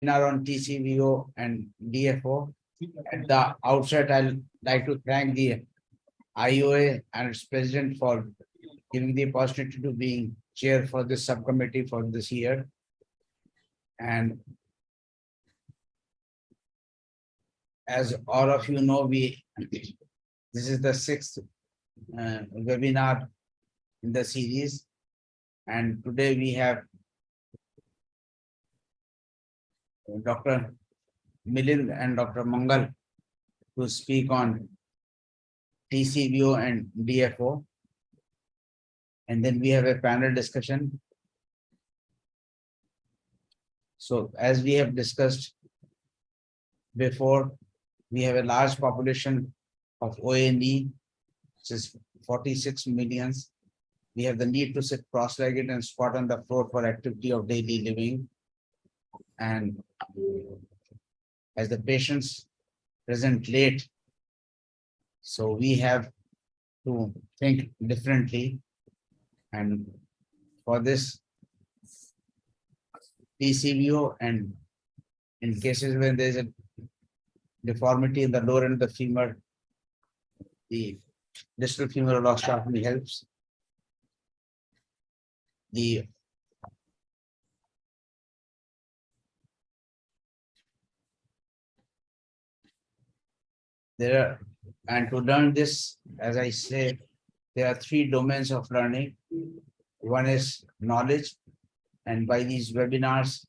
webinar on TCVO and DFO. At the outset, I'd like to thank the IOA and its president for giving the opportunity to being chair for this subcommittee for this year. And as all of you know, this is the sixth webinar in the series. And today we have Dr. Milind and Dr. Mangal to speak on TCVO and DFO. And then we have a panel discussion. So as we have discussed before, we have a large population of ONE, which is 46 millions. We have the need to sit cross-legged and squat on the floor for activity of daily living. And as the patients present late, so we have to think differently. And for this TCVO, and in cases when there is a deformity in the lower end of the femur, the distal femoral osteotomy helps. And to learn this, as I say, there are three domains of learning. One is knowledge, and by these webinars,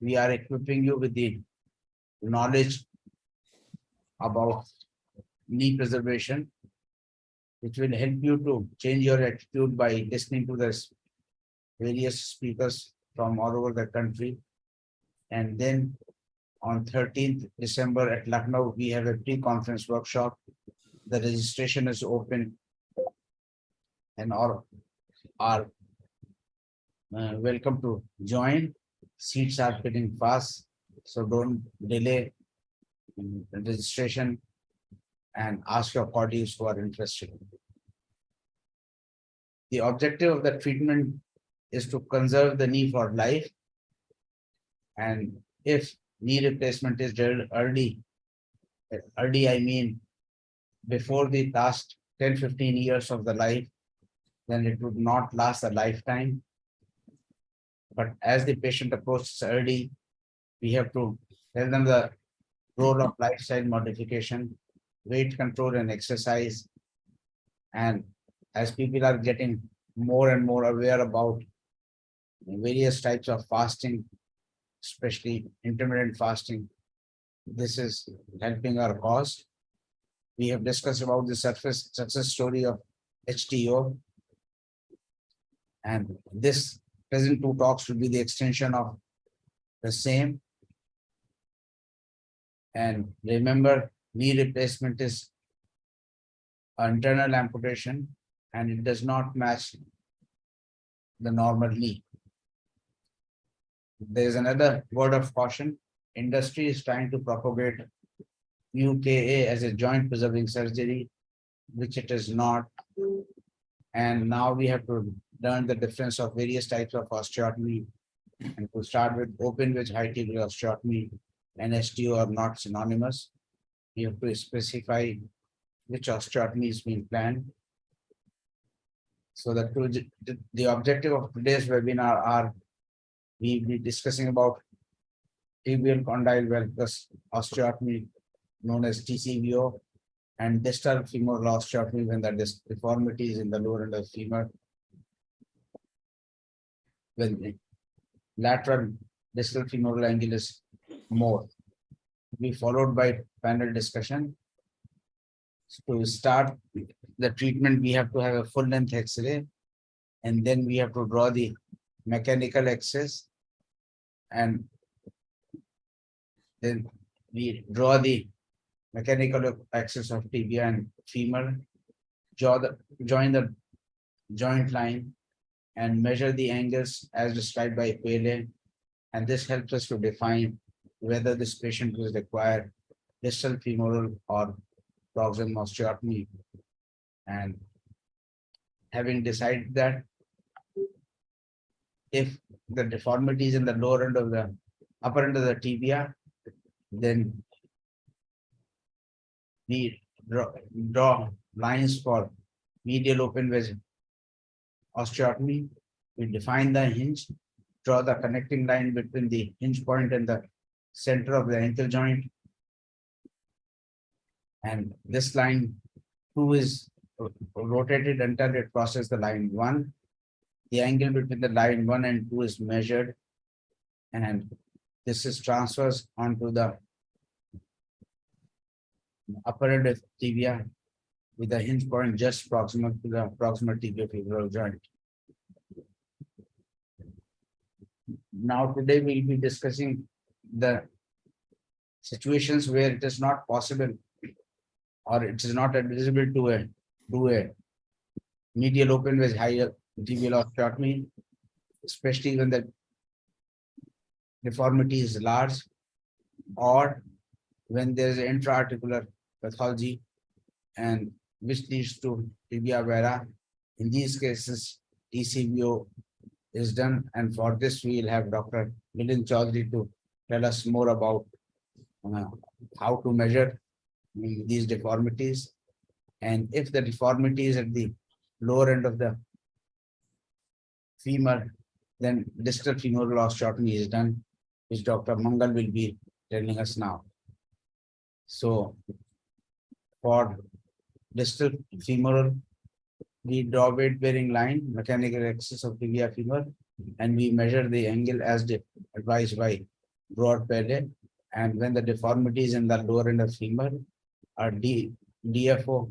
we are equipping you with the knowledge about knee preservation, which will help you to change your attitude by listening to the various speakers from all over the country. And then on 13th December at Lucknow, we have a pre-conference workshop. The registration is open and all are welcome to join. Seats are filling fast, so don't delay registration and ask your colleagues who are interested. The objective of the treatment is to conserve the knee for life. And if knee replacement is done early I mean before the last 10-15 years of the life, then it would not last a lifetime. But as the patient approaches early, we have to tell them the role of lifestyle modification, weight control and exercise. And as people are getting more and more aware about various types of fasting, especially intermittent fasting, this is helping our cause. We have discussed about the success story of HTO. And this present two talks will be the extension of the same. And remember, knee replacement is an internal amputation and it does not match the normal knee. There is another word of caution. Industry is trying to propagate UKA as a joint preserving surgery, which it is not. And now we have to learn the difference of various types of osteotomy. And to start with, open wedge high tibial osteotomy and STO are not synonymous. We have to specify which osteotomy is being planned. So the objective of today's webinar are we will be discussing about tibial condyle valgus osteotomy known as TCVO and distal femoral osteotomy when the deformity is in the lower end of the femur. When the lateral distal femoral angle is more. Be followed by panel discussion. So to start the treatment, we have to have a full length X-ray, and then we have to draw the mechanical axis, and then we draw the mechanical axis of tibia and femur, join the joint line and measure the angles as described by Pele. And this helps us to define whether this patient will require distal femoral or proximal osteotomy. And having decided that if the deformity is in the lower end of the upper end of the tibia. Then we draw lines for medial open wedge osteotomy. We define the hinge, draw the connecting line between the hinge point and the center of the ankle joint. And this line 2 is rotated until it crosses the line 1. The angle between the line 1 and 2 is measured, and this is transfers onto the upper end of tibia with the hinge point just proximal to the proximal tibiofemoral joint. Now today we'll be discussing the situations where it is not possible or it is not admissible to do a medial open wedge higher tibial osteotomy, especially when the deformity is large or when there is intra-articular pathology and which leads to tibia vera. In these cases, TCVO is done, and for this we will have Dr. Milind Chaudhary to tell us more about how to measure these deformities, and if the deformity is at the lower end of the femur, then distal femoral osteotomy is done, which Dr. Mangal will be telling us now. So for distal femoral, we draw weight-bearing line, mechanical axis of tibia femur, and we measure the angle as advised by broad Pele. And when the deformity is in the lower end of femur, our DFO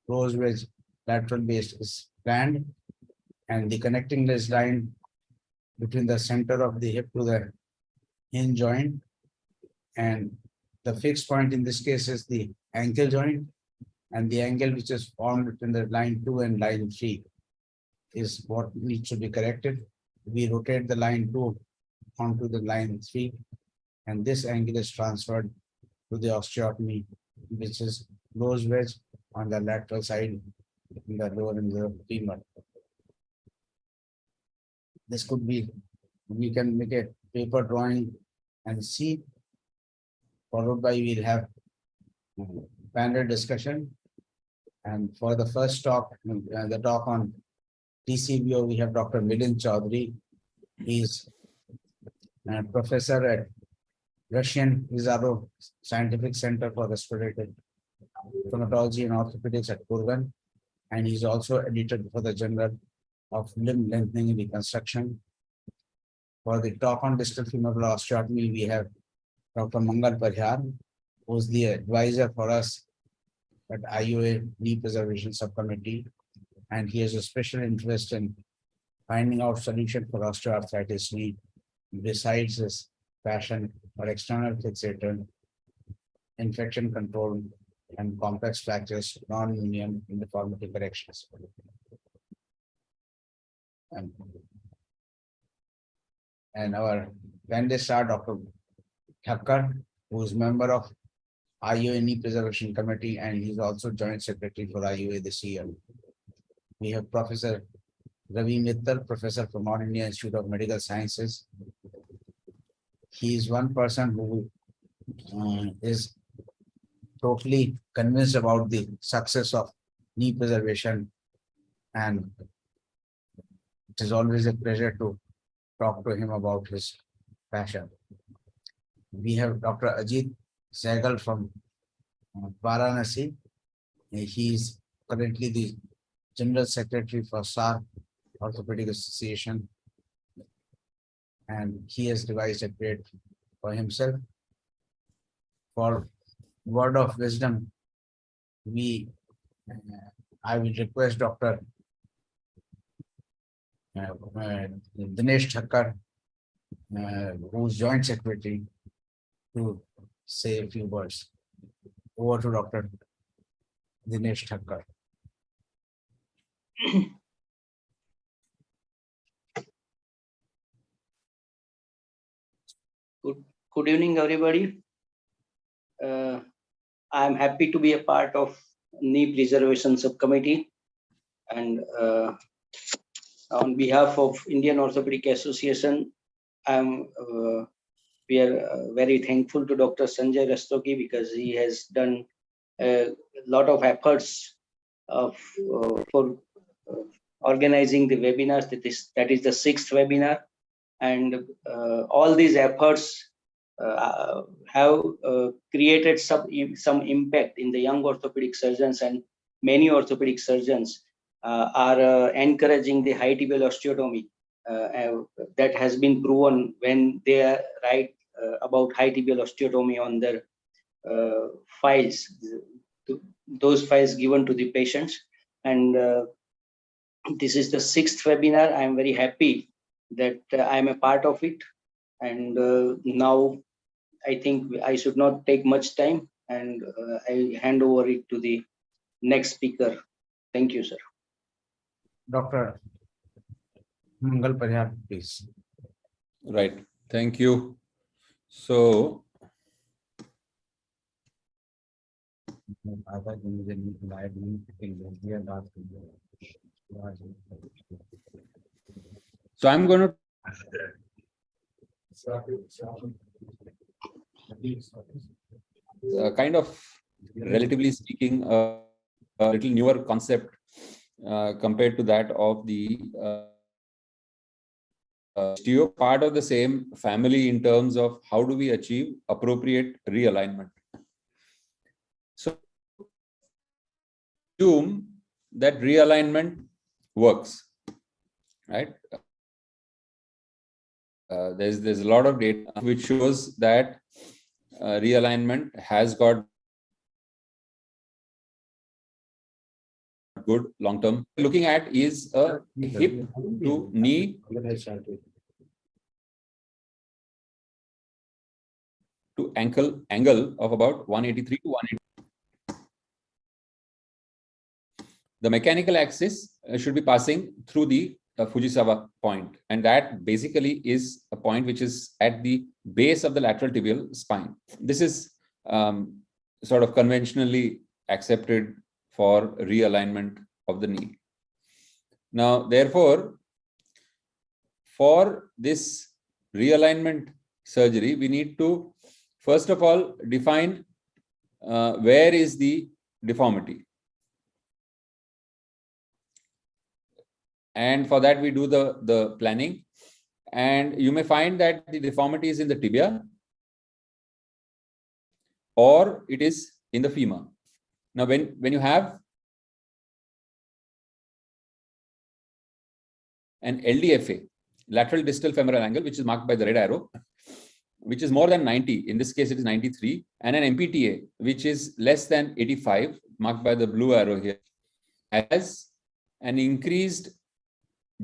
closed wedge lateral base is planned, and the connecting line between the center of the hip to the hinge joint, and the fixed point in this case is the ankle joint, and the angle which is formed between the line 2 and line 3 is what needs to be corrected. We rotate the line 2 onto the line 3, and this angle is transferred to the osteotomy, which is closed wedge on the lateral side in the lower end of the femur. This could be, we can make a paper drawing and see, followed by we'll have panel discussion. And for the first talk, the talk on TCVO, we have Dr. Milind Chaudhary. He's a professor at Russian Vizaro Scientific Center for Respiratory Traumatology and Orthopedics at Kurgan, and he's also editor for the Journal of Limb Lengthening and Reconstruction. For the talk on distal femoral osteotomy, we have Dr. Mangal Parihar, who's the advisor for us at IOA Knee Preservation Subcommittee, and he has a special interest in finding out solution for osteoarthritis knee, besides his passion for external fixator, infection control, and complex fractures, non-union deformity corrections. And our panelists are Dr. Thakkar, who is member of IOA Knee Preservation Committee, and he's also Joint Secretary for IOA this year. We have Professor Ravi Mittal, Professor from All India Institute of Medical Sciences. He is one person who is totally convinced about the success of knee preservation, and it is always a pleasure to talk to him about his passion. We have Dr. Ajit Saigal from Varanasi. He is currently the General Secretary for SAR Orthopedic Association, and he has devised a grade for himself. For word of wisdom, I will request Dr. Dinesh Thakkar, who is Joint Secretary, to say a few words. Over to Dr. Dinesh Thakkar. Good evening, everybody. I am happy to be a part of Knee Preservation Subcommittee, and on behalf of Indian Orthopedic Association, I am we are very thankful to Dr. Sanjai Rastogi because he has done a lot of efforts for organizing the webinars. That is the 6th webinar, and all these efforts have created some impact in the young orthopedic surgeons, and many orthopedic surgeons are encouraging the high tibial osteotomy. That has been proven when they write about high tibial osteotomy on their files, those files given to the patients. And this is the 6th webinar. I am very happy that I am a part of it. And now I think I should not take much time, and I hand over it to the next speaker. Thank you, sir. Dr. Mangal Parihar, please. Right. Thank you. So, I'm going to kind of, relatively speaking, a little newer concept compared to that of the still part of the same family in terms of how do we achieve appropriate realignment. So assume that realignment works, right? There's a lot of data which shows that realignment has got good long-term. Looking at is a hip to knee to ankle angle of about 183 to 180. The mechanical axis should be passing through the Fujisawa point, and that basically is a point which is at the base of the lateral tibial spine. This is sort of conventionally accepted for realignment of the knee. Now, therefore, for this realignment surgery, we need to first of all define where is the deformity. And for that, we do the planning. And you may find that the deformity is in the tibia or it is in the femur. Now, when you have an LDFA, lateral distal femoral angle, which is marked by the red arrow, which is more than 90, in this case it is 93, and an MPTA, which is less than 85, marked by the blue arrow here, as an increased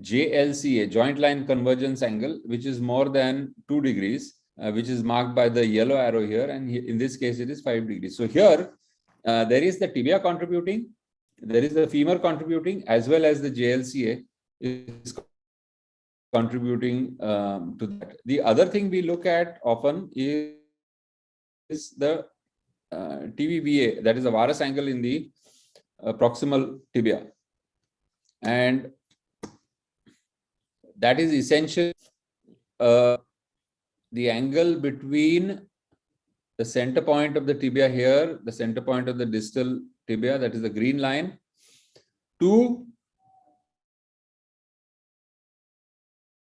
JLCA, joint line convergence angle, which is more than 2 degrees, which is marked by the yellow arrow here, and in this case it is 5 degrees. So here there is the tibia contributing, there is the femur contributing, as well as the JLCA is contributing to that. The other thing we look at often is the TVVA, that is a varus angle in the proximal tibia, and that is essential. The angle between the center point of the tibia here, the center point of the distal tibia, that is the green line, to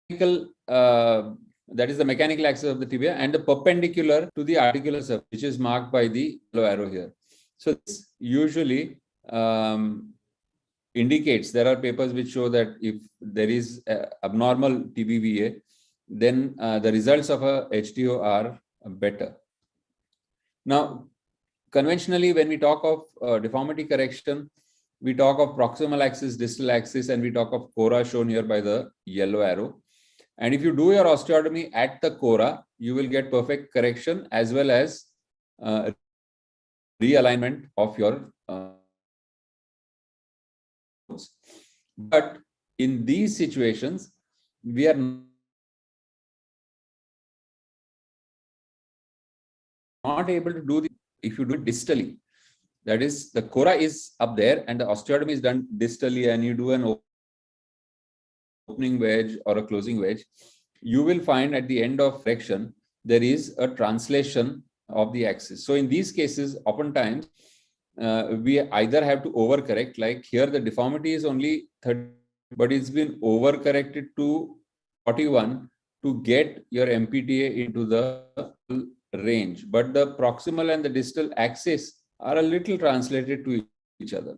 that is the mechanical axis of the tibia, and the perpendicular to the articular surface, which is marked by the yellow arrow here. So this usually indicates, there are papers which show that if there is abnormal TBVA, then the results of a HTO are better. Now, conventionally, when we talk of deformity correction, we talk of proximal axis, distal axis, and we talk of cora shown here by the yellow arrow. And if you do your osteotomy at the cora, you will get perfect correction as well as realignment of your but in these situations, we are not able to do this if you do it distally. That is, the cora is up there and the osteotomy is done distally, and you do an opening wedge or a closing wedge. You will find at the end of correction there is a translation of the axis. So in these cases, oftentimes, we either have to overcorrect, like here the deformity is only 30, but it's been overcorrected to 41 to get your MPTA into the range. But the proximal and the distal axis are a little translated to each other.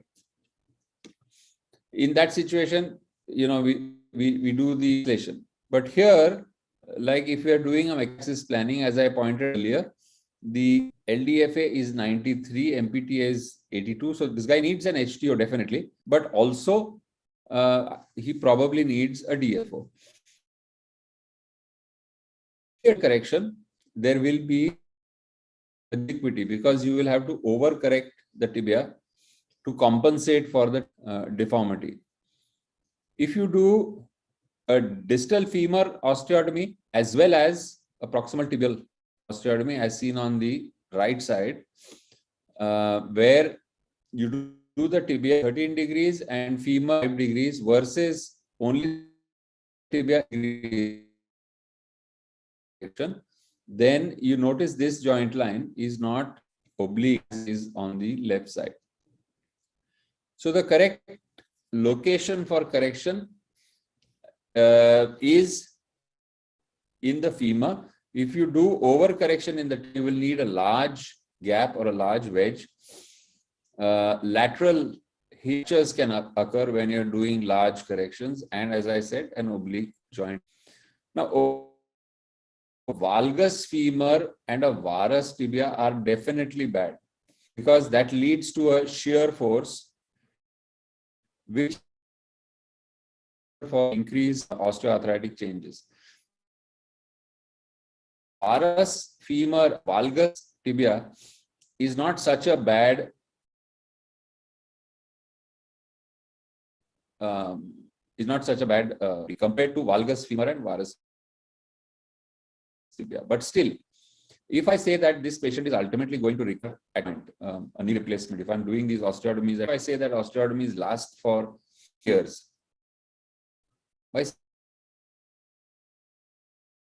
In that situation, we do the translation. But here, like if we are doing a axis planning, as I pointed earlier, the LDFA is 93, MPTA is 82. So this guy needs an HTO definitely, but also he probably needs a DFO. Correction, there will be ubiquity because you will have to overcorrect the tibia to compensate for the deformity. If you do a distal femur osteotomy as well as a proximal tibial osteotomy as seen on the right side, where you do the tibia 13 degrees and femur 5 degrees versus only tibia direction, then you notice this joint line is not oblique, is on the left side. So the correct location for correction is in the femur. If you do overcorrection in the, you will need a large gap or a large wedge. Lateral hitches can occur when you're doing large corrections, and as I said, an oblique joint. Now, valgus femur and a varus tibia are definitely bad because that leads to a shear force which for increased osteoarthritic changes. Varus femur, valgus tibia is not such a bad compared to valgus femur and varus tibia. But still, if I say that this patient is ultimately going to require a knee replacement, if I'm doing these osteotomies, if I say that osteotomies last for years, by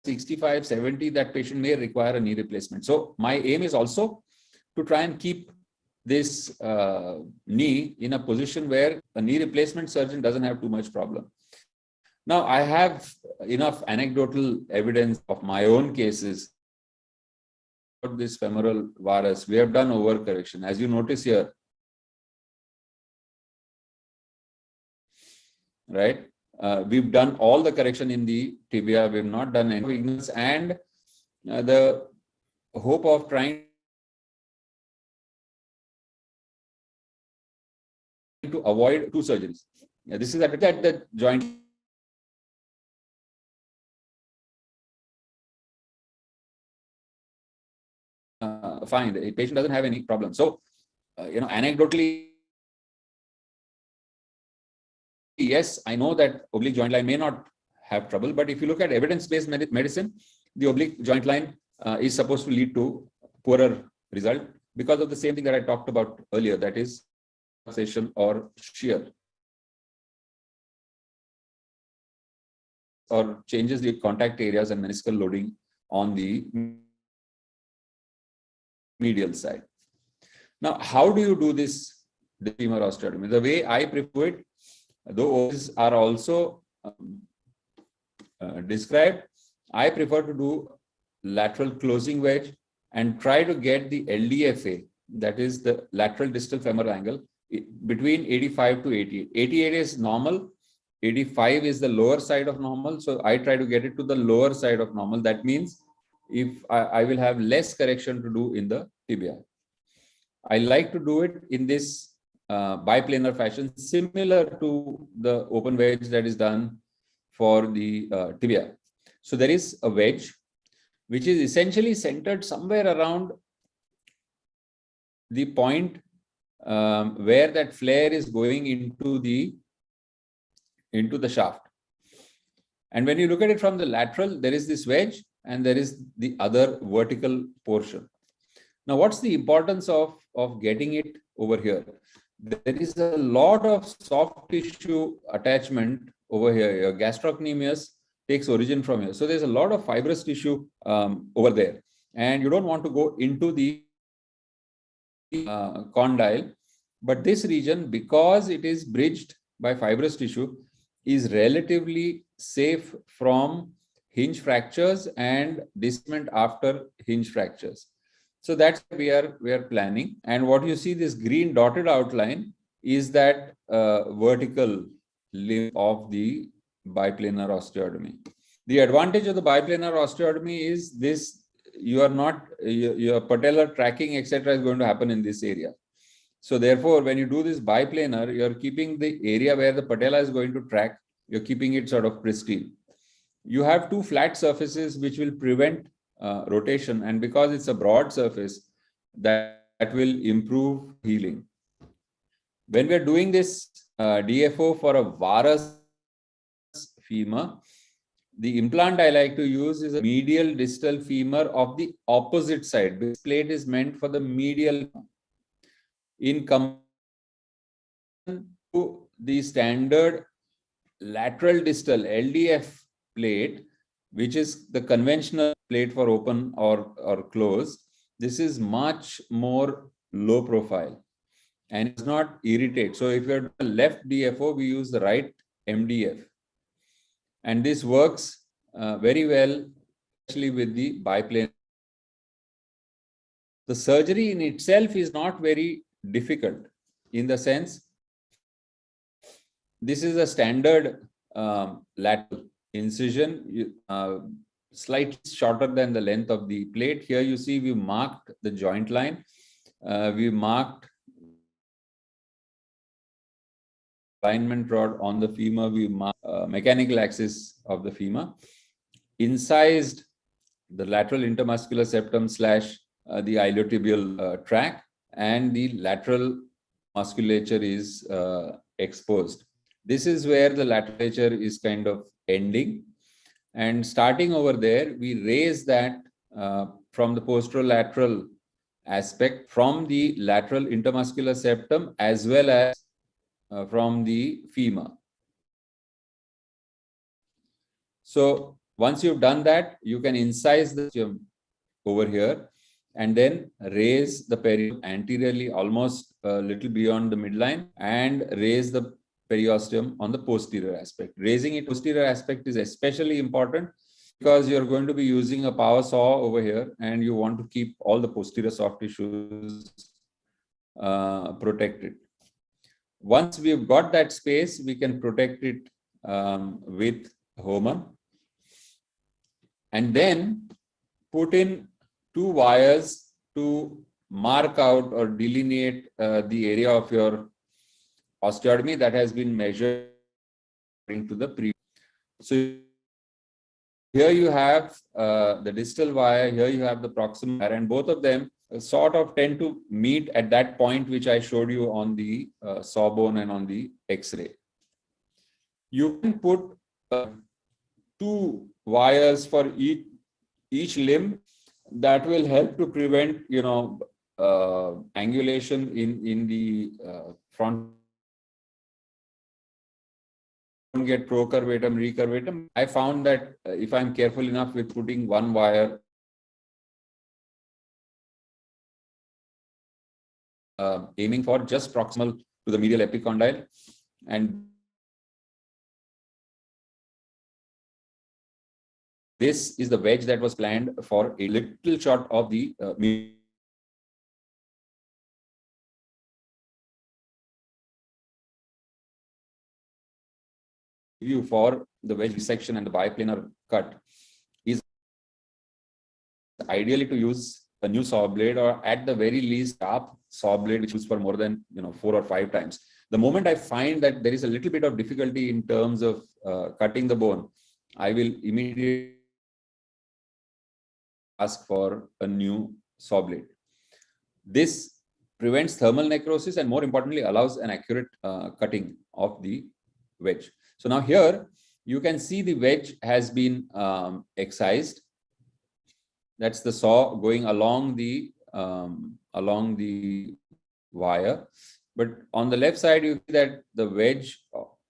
65, 70, that patient may require a knee replacement. So my aim is also to try and keep this knee in a position where a knee replacement surgeon doesn't have too much problem. Now, I have enough anecdotal evidence of my own cases about this femoral varus. We have done overcorrection. As you notice here, right? We've done all the correction in the tibia. We've not done any weakness, and the hope of trying to avoid two surgeries. This is at the joint. Fine, the patient doesn't have any problem. So, anecdotally, yes, I know that oblique joint line may not have trouble, but if you look at evidence-based medicine, the oblique joint line is supposed to lead to poorer result because of the same thing that I talked about earlier, that is relaxation or shear, or changes the contact areas and meniscal loading on the medial side. Now, how do you do this femur osteotomy? The way I prefer it, though these are also described, I prefer to do lateral closing wedge and try to get the LDFA, that is the lateral distal femoral angle, between 85 to 88. 88 is normal, 85 is the lower side of normal. So I try to get it to the lower side of normal. That means if I will have less correction to do in the tibia. I like to do it in this biplanar fashion, similar to the open wedge that is done for the tibia. So there is a wedge which is essentially centered somewhere around the point where that flare is going into the shaft. And when you look at it from the lateral, there is this wedge and there is the other vertical portion. Now, what's the importance of getting it over here? There is a lot of soft tissue attachment over here. Your gastrocnemius takes origin from here. So there's a lot of fibrous tissue over there, and you don't want to go into the condyle. But this region, because it is bridged by fibrous tissue, is relatively safe from hinge fractures and displacement after hinge fractures. So that's what we are planning. And what you see, this green dotted outline, is that vertical limb of the biplanar osteotomy. The advantage of the biplanar osteotomy is this: you are not, your patellar tracking, etc., is going to happen in this area. So therefore, when you do this biplanar, you're keeping the area where the patella is going to track, you're keeping it sort of pristine. You have two flat surfaces which will prevent rotation, and because it's a broad surface, that will improve healing. When we are doing this DFO for a varus femur, the implant I like to use is a medial distal femur of the opposite side. This plate is meant for the medial. In comparison to the standard lateral distal LDF plate, which is the conventional plate for open or close, this is much more low profile and it does not irritate. So if you're the left DFO, we use the right MDF. And this works very well, especially with the biplanar. The surgery in itself is not very difficult, in the sense this is a standard lateral incision, slightly shorter than the length of the plate. Here you see we marked the joint line, we marked alignment rod on the femur, we marked mechanical axis of the femur, incised the lateral intermuscular septum slash the iliotibial tract, and the lateral musculature is exposed. This is where the laterature is kind of ending, and starting over there, we raise that from the posterolateral aspect, from the lateral intermuscular septum, as well as from the femur. So once you've done that, you can incise the over here and then raise the periosteum anteriorly, almost a little beyond the midline, and raise the periosteum on the posterior aspect. Raising it posterior aspect is especially important because you're going to be using a power saw over here, and you want to keep all the posterior soft tissues protected. Once we've got that space, we can protect it with Homer, and then put in two wires to mark out or delineate the area of your osteotomy that has been measured according to the previous. So here you have the distal wire, here you have the proximal wire, and both of them sort of tend to meet at that point which I showed you on the sawbone and on the X-ray. You can put two wires for each limb. That will help to prevent, angulation in the front. Get procurvatum, recurvatum. I found that if I'm careful enough with putting one wire, aiming for just proximal to the medial epicondyle, and this is the wedge that was planned for a little short of the view for the wedge resection and the biplanar cut is ideally to use a new saw blade, or at the very least sharp saw blade which is for more than 4 or 5 times. The moment I find that there is a little bit of difficulty in terms of cutting the bone, I will immediately ask for a new saw blade. This prevents thermal necrosis and, more importantly, allows an accurate cutting of the wedge. So now here you can see the wedge has been excised. That's the saw going along the wire. But on the left side, you see that the wedge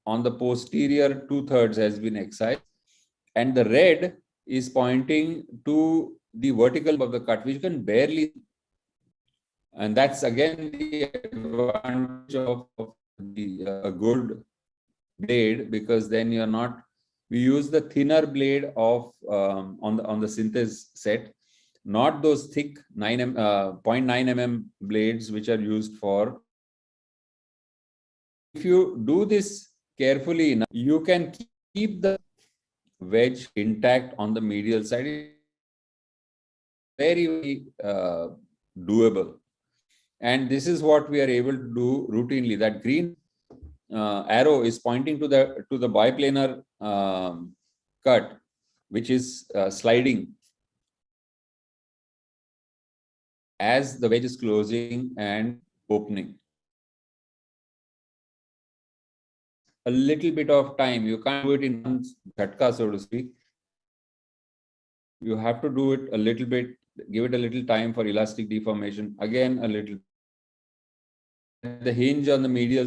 on the posterior 2/3 has been excised, and the red is pointing to the vertical of the cut, which you can barely. And that's again the advantage of a good blade, because then you're not. We use the thinner blade of on the synthesis set, not those thick 0.9 mm blades which are used for. If you do this carefully enough, you can keep the wedge intact on the medial side. Very, very doable. And this is what we are able to do routinely. That green arrow is pointing to the biplanar cut, which is sliding as the wedge is closing and opening. A little bit of time. You can't do it in one jhatka, so to speak. You have to do it a little bit, give it a little time for elastic deformation. Again, a little. The hinge on the medial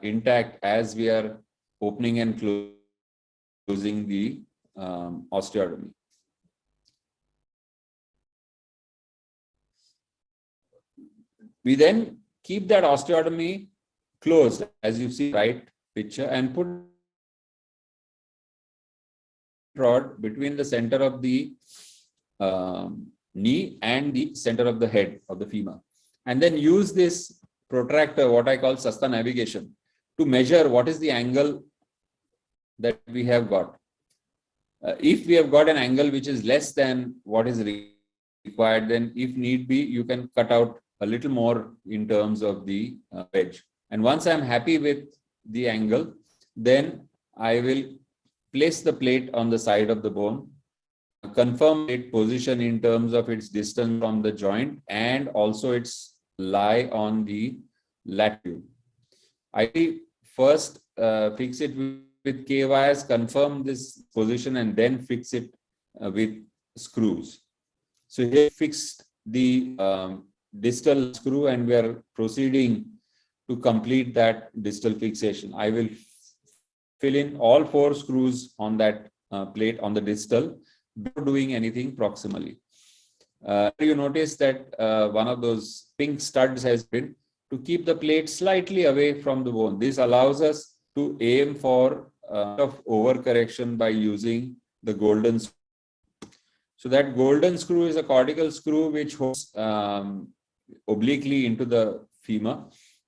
intact as we are opening and closing the osteotomy. We then keep that osteotomy closed, as you see right picture, and put rod between the center of the knee and the center of the head of the femur, and then use this protractor, what I call Sasta navigation, to measure what is the angle that we have got. If we have got an angle which is less than what is required, then if need be, you can cut out a little more in terms of the wedge. And once I'm happy with the angle, then I will place the plate on the side of the bone, confirm its position in terms of its distance from the joint and also its lie on the lateral. I first fix it with K wires, confirm this position, and then fix it with screws. So here fixed the distal screw, and we are proceeding to complete that distal fixation. I will fill in all 4 screws on that plate on the distal before doing anything proximally. You notice that one of those pink studs has been to keep the plate slightly away from the bone. This allows us to aim for of overcorrection by using the golden screw. So that golden screw is a cortical screw which holds obliquely into the femur.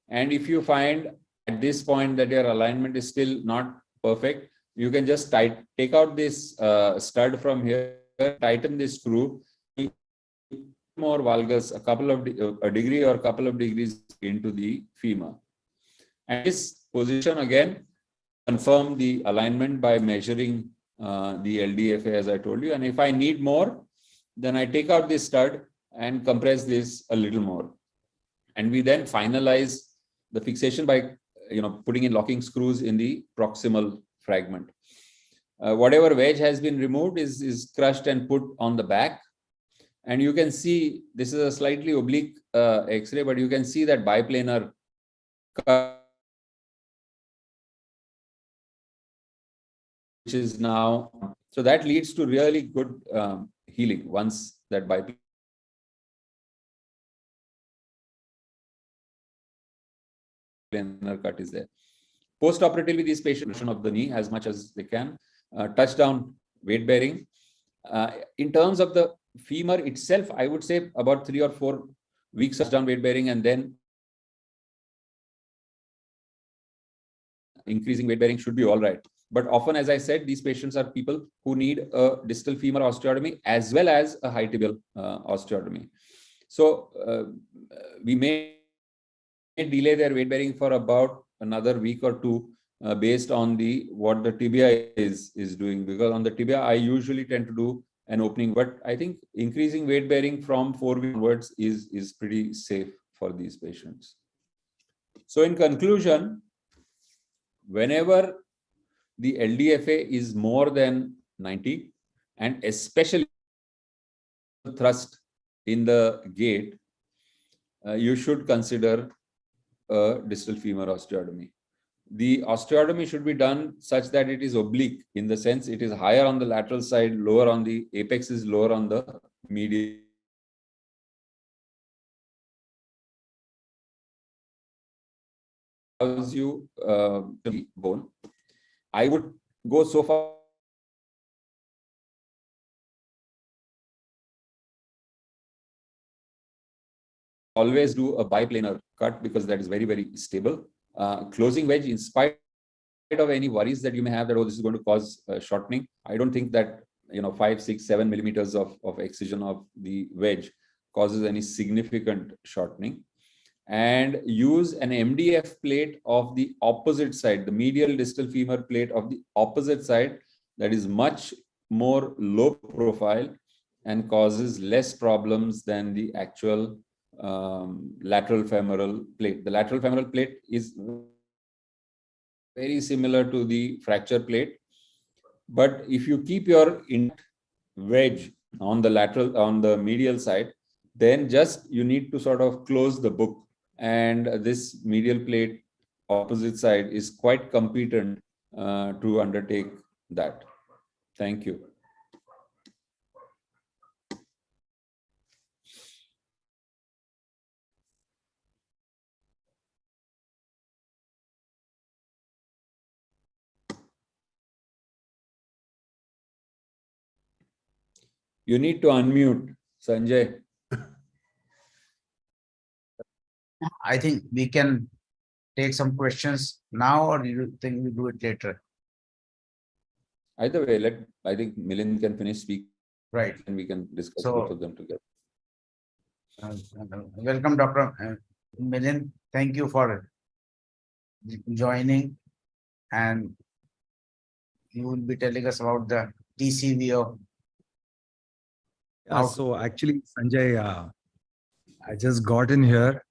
And if you find at this point that your alignment is still not perfect, you can just take out this stud from here, tighten this screw more valgus, a degree or a couple of degrees into the femur. And this position again, confirm the alignment by measuring the LDFA as I told you. And if I need more, then I take out this stud and compress this a little more. And we then finalize the fixation by putting in locking screws in the proximal fragment. Whatever wedge has been removed is crushed and put on the back. And you can see, this is a slightly oblique X-ray, but you can see that biplanar cut, which is now, so that leads to really good healing once that biplanar cut is there. Post-operatively, these patients of the knee as much as they can, touch down weight bearing. In terms of the femur itself, I would say about 3 or 4 weeks of down weight bearing, and then increasing weight bearing should be all right. But often, as I said, these patients are people who need a distal femur osteotomy as well as a high tibial osteotomy. So we may delay their weight bearing for about another week or 2 based on what the tibia is doing, because on the tibia I usually tend to do an opening, but I think increasing weight bearing from 4 weeks onwards is pretty safe for these patients. So in conclusion, whenever the LDFA is more than 90, and especially thrust in the gait, you should consider a distal femur osteotomy. the osteotomy should be done such that it is oblique, in the sense it is higher on the lateral side, lower on the apex is lower on the medial. Allows you the bone. I would go so far always do a biplanar cut, because that is very, very stable. Closing wedge, in spite of any worries that you may have that, oh, this is going to cause shortening, I don't think that 5, 6, 7 millimeters of excision of the wedge causes any significant shortening. And use an MDF plate of the opposite side, the medial distal femur plate of the opposite side, that is much more low profile and causes less problems than the actual lateral femoral plate. The lateral femoral plate is very similar to the fracture plate, but if you keep your wedge on the medial side, then just you need to sort of close the book, and this medial plate opposite side is quite competent to undertake that. Thank you. You need to unmute, Sanjay. I think we can take some questions now, or do you think we do it later? Either way, I think Milind can finish speaking, Right. and we can discuss So, both of them together. Welcome, Dr. Milind. Thank you for joining, and you will be telling us about the TCVO. So actually, Sanjay, I just got in here.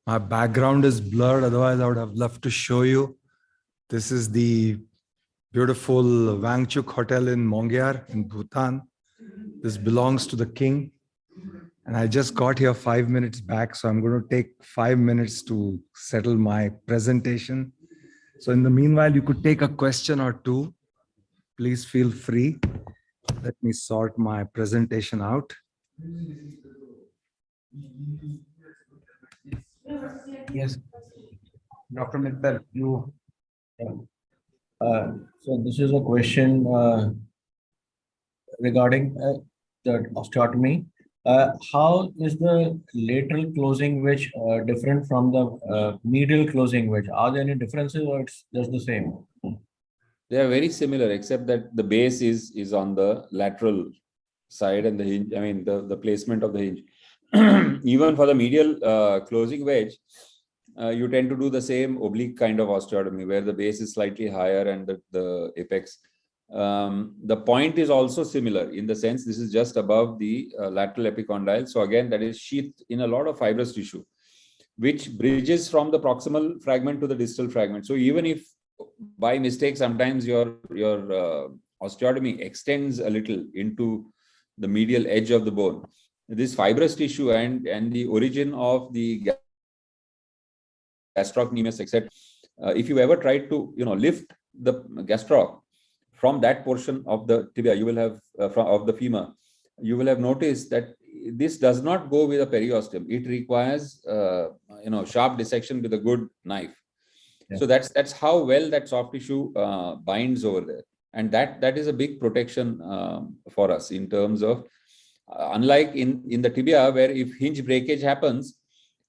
My background is blurred. Otherwise, I would have loved to show you. This is the beautiful Wangchuk Hotel in Mongyar in Bhutan. This belongs to the king. And I just got here 5 minutes back. So I'm going to take 5 minutes to settle my presentation. So in the meanwhile, you could take a question or two. Please feel free. Let me sort my presentation out. Yes, Dr. Mittal, you. So this is a question regarding the osteotomy. How is the lateral closing wedge different from the medial closing wedge? Are there any differences, or it's just the same? They are very similar, except that the base is on the lateral side, and the hinge, I mean, the placement of the hinge. Even for the medial closing wedge, you tend to do the same oblique kind of osteotomy, where the base is slightly higher and the apex. The point is also similar in the sense this is just above the lateral epicondyle. So again, that is sheathed in a lot of fibrous tissue, which bridges from the proximal fragment to the distal fragment. So even if by mistake sometimes your osteotomy extends a little into the medial edge of the bone, this fibrous tissue and the origin of the gastrocnemius, etc. If you ever try to lift the gastroc from that portion of the tibia, you will have of the femur, you will have noticed that this does not go with a periosteum. It requires sharp dissection with a good knife. Yeah. So that's how well that soft tissue binds over there, and that is a big protection for us in terms of unlike in the tibia, where if hinge breakage happens,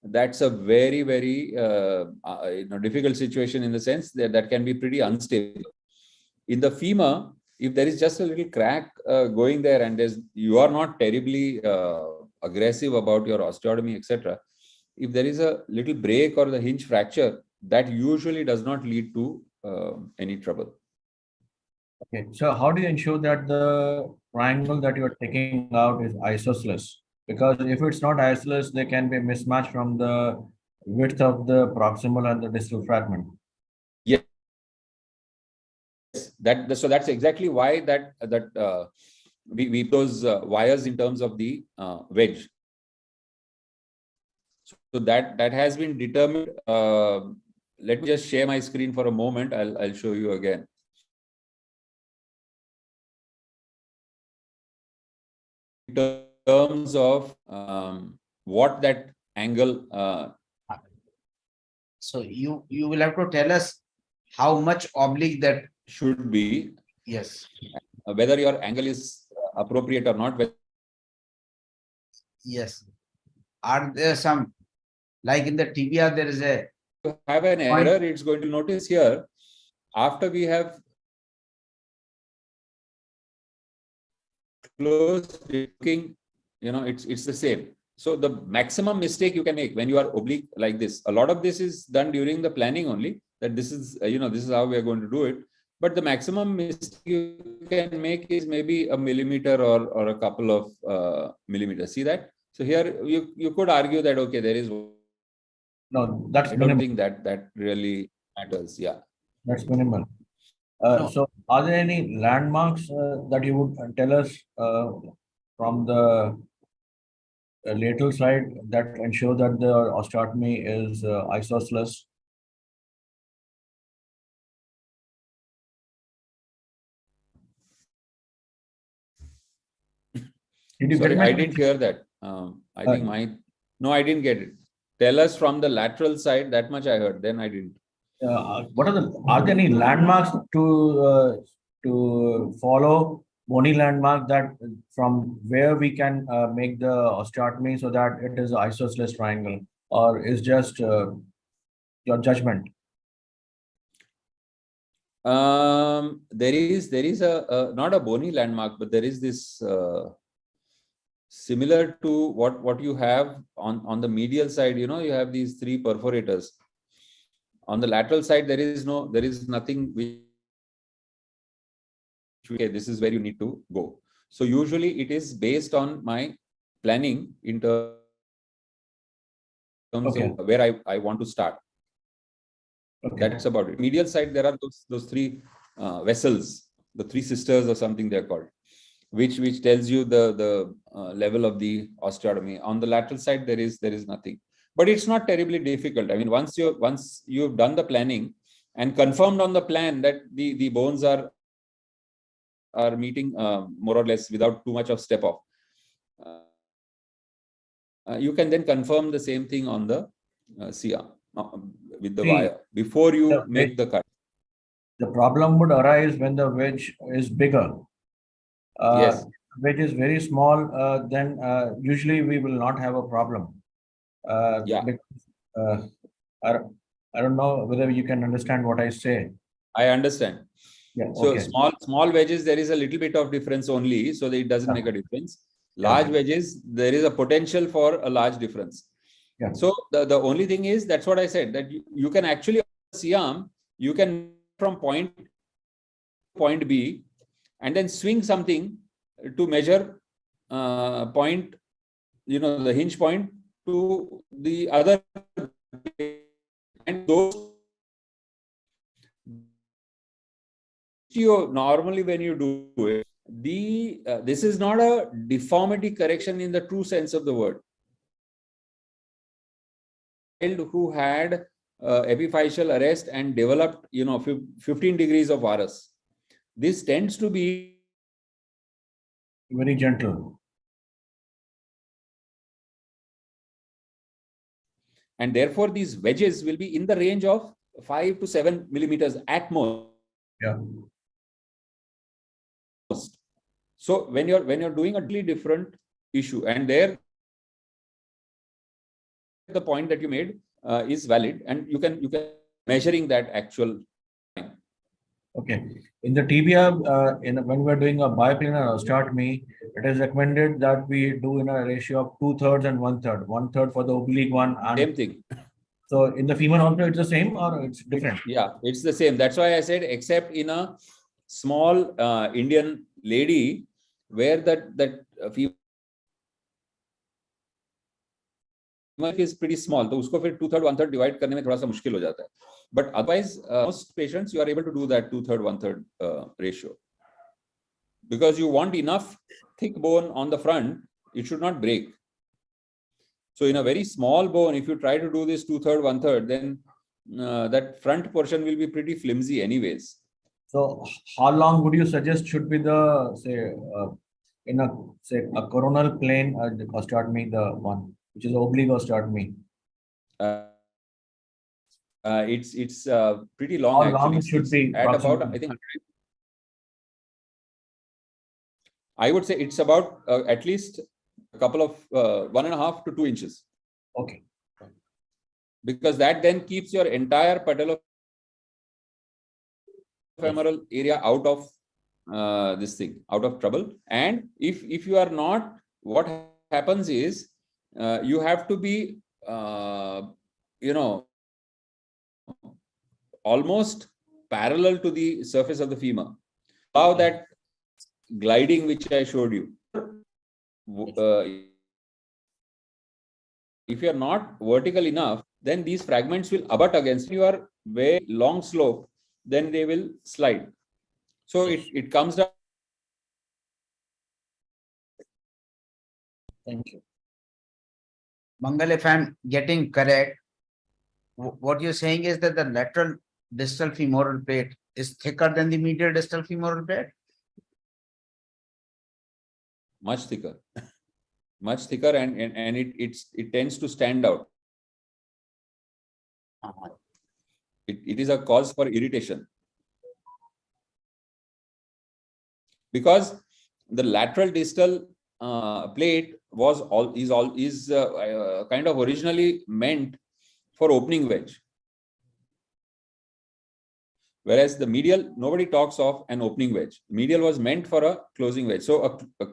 that's a very, very difficult situation in the sense that can be pretty unstable. In the femur, if there is just a little crack going there, and you are not terribly aggressive about your osteotomy, etc., if there is a little break or the hinge fracture, that usually does not lead to any trouble. Okay, so how do you ensure that the triangle that you are taking out is isosceles? Because if it's not isosceles, there can be a mismatch from the width of the proximal and the distal fragment. Yes, so that's exactly why we those wires in terms of the wedge. So that has been determined let me just share my screen for a moment. I'll show you again. In terms of what that angle. So you will have to tell us how much oblique that Should be, yes. whether your angle is appropriate or not. Yes. Are there some, like in the TBR, there is a You have an Point. error, it's going to notice here, after we have closed looking, it's the same. So the maximum mistake you can make when you are oblique like this, a lot of this is done during the planning only, that this is, this is how we are going to do it. But the maximum mistake you can make is maybe a millimeter or a couple of millimeters. See that? So here you could argue that, okay, there is. No, that's I don't minimal. think that really matters. Yeah. That's minimal. No. So are there any landmarks that you would tell us from the lateral side that ensure that the osteotomy is isosceles? Did you Sorry, get my I didn't hear that. I think no, I didn't get it. Tell us from the lateral side, that much I heard, then I didn't. What are there any landmarks to follow, bony landmark that from where we can make the osteotomy so that it is isosceles triangle, or is just your judgment? There is a not a bony landmark, but there is this similar to what you have on the medial side. You have these three perforators. On the lateral side, there is nothing which, okay, this is where you need to go. So usually it is based on my planning in terms Okay. of where I want to start. Okay. That's about it. Medial side, there are those three vessels, the three sisters or something they're called, which tells you the level of the osteotomy. On the lateral side, there is nothing. But it's not terribly difficult. I mean, once you've done the planning and confirmed on the plan that the bones are meeting more or less without too much of step off, you can then confirm the same thing on the CR with the wire before you make the cut. The problem would arise when the wedge is bigger. Yes. Wedge is very small, then usually we will not have a problem. Yeah. Because, I don't know whether you can understand what I say. I understand. Yeah. So Okay. small wedges, there is a little bit of difference only, so that it doesn't make a difference. Large wedges, there is a potential for a large difference. Yeah. So the only thing is, that's what I said, that you can actually C-arm, you can from point B and then swing something to measure point, the hinge point to the other, and those normally when you do it, this is not a deformity correction in the true sense of the word. Who had epiphyseal arrest and developed 15 degrees of varus, this tends to be Very gentle. And therefore these wedges will be in the range of 5 to 7 millimeters at most. Yeah. So when you're doing a totally different issue, and there the point that you made is valid, and you can measuring that actual time. Okay. In the TBR, when we're doing a biplanar osteotomy, it is recommended that we do in a ratio of 2/3 and 1/3. 1/3 for the oblique one. And Same thing. so in the femur also it's the same, or it's different? Yeah, it's the same. That's why I said, except in a small Indian lady where that femur is pretty small, तो उसको फिर 2/3 1/3 divide करने में थोड़ा सा मुश्किल हो जाता है. But otherwise, most patients you are able to do that 2/3 1/3 ratio, because you want enough thick bone on the front, it should not break. So in a very small bone, if you try to do this 2/3 1/3, then that front portion will be pretty flimsy anyways. So how long would you suggest should be the, say, in a, say, a coronal plane osteotomy, the one which is oblique osteotomy? It's pretty long How actually. long it should It's be at about, approximately? I think, I would say it's about at least a couple of 1.5 to 2 inches. Okay. Because that then keeps your entire patellofemoral area out of this thing, out of trouble. And if you are not, what happens is you have to be, almost parallel to the surface of the femur. Allow that gliding which I showed you. If you are not vertical enough, then these fragments will abut against your very long slope, then they will slide. So it comes down. Thank you. Mangal, if I'm getting correct, what you're saying is that the lateral distal femoral plate is thicker than the medial distal femoral plate? Much thicker, much thicker, and it tends to stand out. It is a cause for irritation because the lateral distal plate is kind of originally meant for opening wedge, whereas the medial, nobody talks of an opening wedge. Medial was meant for a closing wedge. So a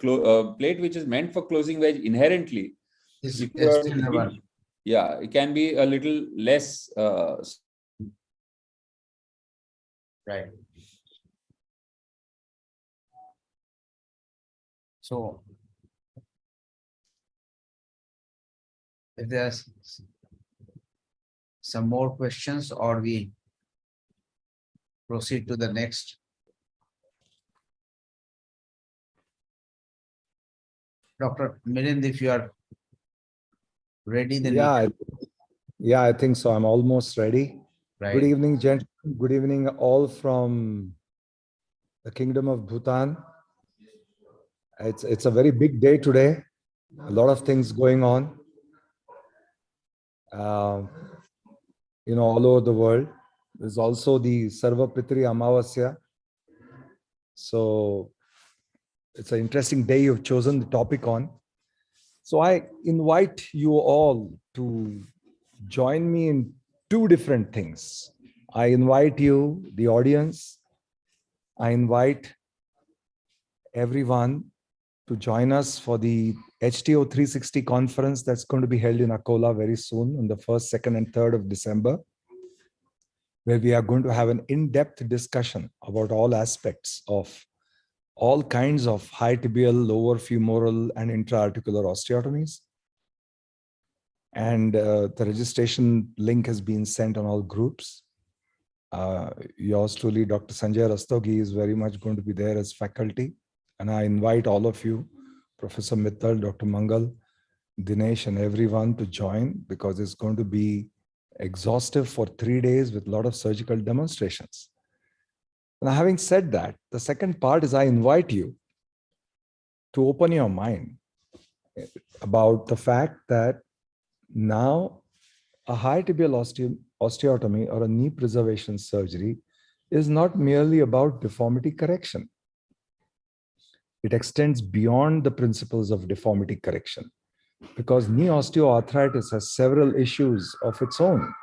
plate which is meant for closing wedge inherently, it can be a little less. Right. So if there's some more questions, or we proceed to the next. Dr. Milind, if you are ready, then Yeah, I think so. I'm almost ready. right. Good evening, gentlemen. Good evening, all from the Kingdom of Bhutan. It's a very big day today. A lot of things going on. All over the world. There's also the Sarva Pitri Amavasya. So it's an interesting day you've chosen the topic on. So I invite you all to join me in two different things. I invite you, the audience, I invite everyone to join us for the HTO 360 conference that's going to be held in Akola very soon on the 1st, 2nd, and 3rd of December, where we are going to have an in-depth discussion about all aspects of all kinds of high tibial, lower femoral, and intra-articular osteotomies. And the registration link has been sent on all groups. Yours truly, Dr. Sanjai Rastogi, is very much going to be there as faculty. And I invite all of you, Professor Mittal, Dr. Mangal, Dinesh, and everyone to join, because it's going to be exhaustive for 3 days with a lot of surgical demonstrations. Now, having said that, the second part is I invite you to open your mind about the fact that now a high tibial osteotomy or a knee preservation surgery is not merely about deformity correction. It extends beyond the principles of deformity correction, because knee osteoarthritis has several issues of its own.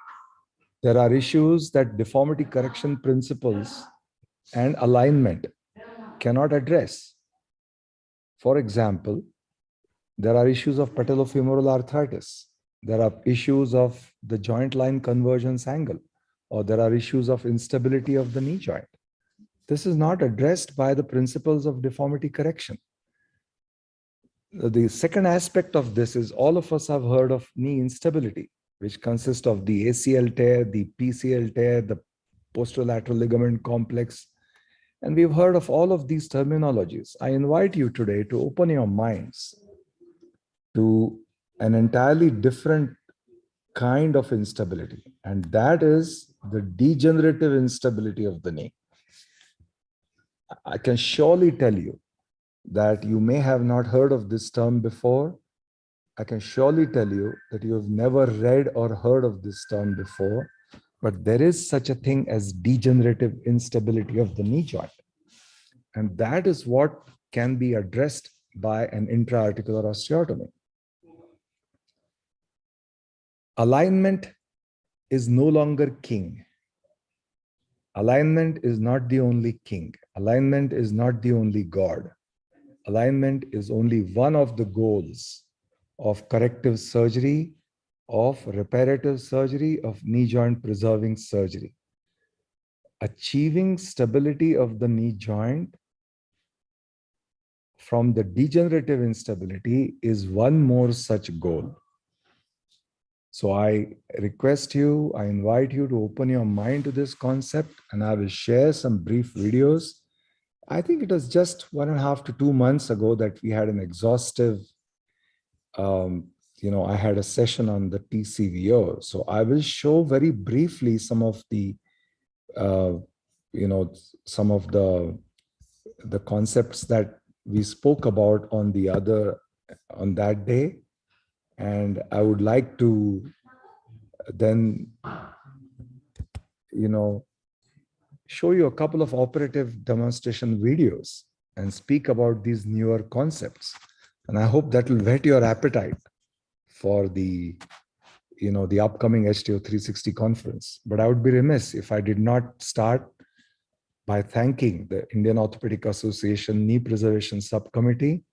There are issues that deformity correction principles and alignment cannot address. For example, there are issues of patellofemoral arthritis. There are issues of the joint line convergence angle, or there are issues of instability of the knee joint. This is not addressed by the principles of deformity correction. The second aspect of this is all of us have heard of knee instability, which consists of the ACL tear, the PCL tear, the posterolateral ligament complex. And we've heard of all of these terminologies. I invite you today to open your minds to an entirely different kind of instability, and that is the degenerative instability of the knee. I can surely tell you that you may have not heard of this term before. I can surely tell you that you have never read or heard of this term before, but there is such a thing as degenerative instability of the knee joint. And that is what can be addressed by an intra-articular osteotomy. Alignment is no longer king. Alignment is not the only king. Alignment is not the only God. Alignment is only one of the goals of corrective surgery, of reparative surgery, of knee joint preserving surgery. Achieving stability of the knee joint from the degenerative instability is one more such goal. So I request you, I invite you to open your mind to this concept, and I will share some brief videos. I think it was just 1.5 to 2 months ago that we had an exhaustive, I had a session on the TCVO. So I will show very briefly some of the, some of the concepts that we spoke about on that day. And I would like to then, show you a couple of operative demonstration videos and speak about these newer concepts. And I hope that will whet your appetite for the upcoming HTO 360 conference. But I would be remiss if I did not start by thanking the Indian Orthopedic Association Knee Preservation Subcommittee,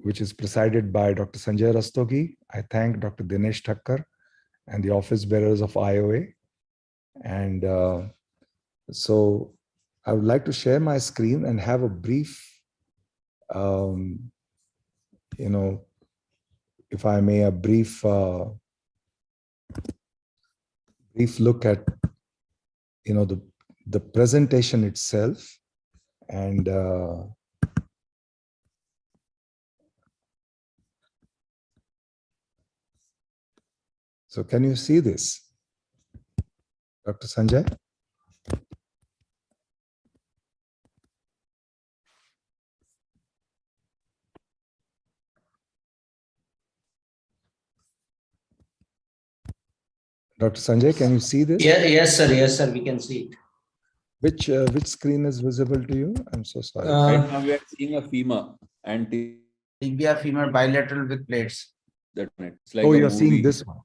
which is presided by Dr. Sanjai Rastogi. I thank Dr. Dinesh Thakkar and the office bearers of IOA. And so I would like to share my screen and have a brief, if I may, a brief look at, the presentation itself. And so can you see this, Dr. Sanjay? Dr. Sanjay, can you see this? Yeah, yes, sir. Yes, sir. We can see it. Which screen is visible to you? I'm so sorry. Right now we are seeing a femur and Tibia femur bilateral with plates. it's like Oh, a you're seeing movie. this one.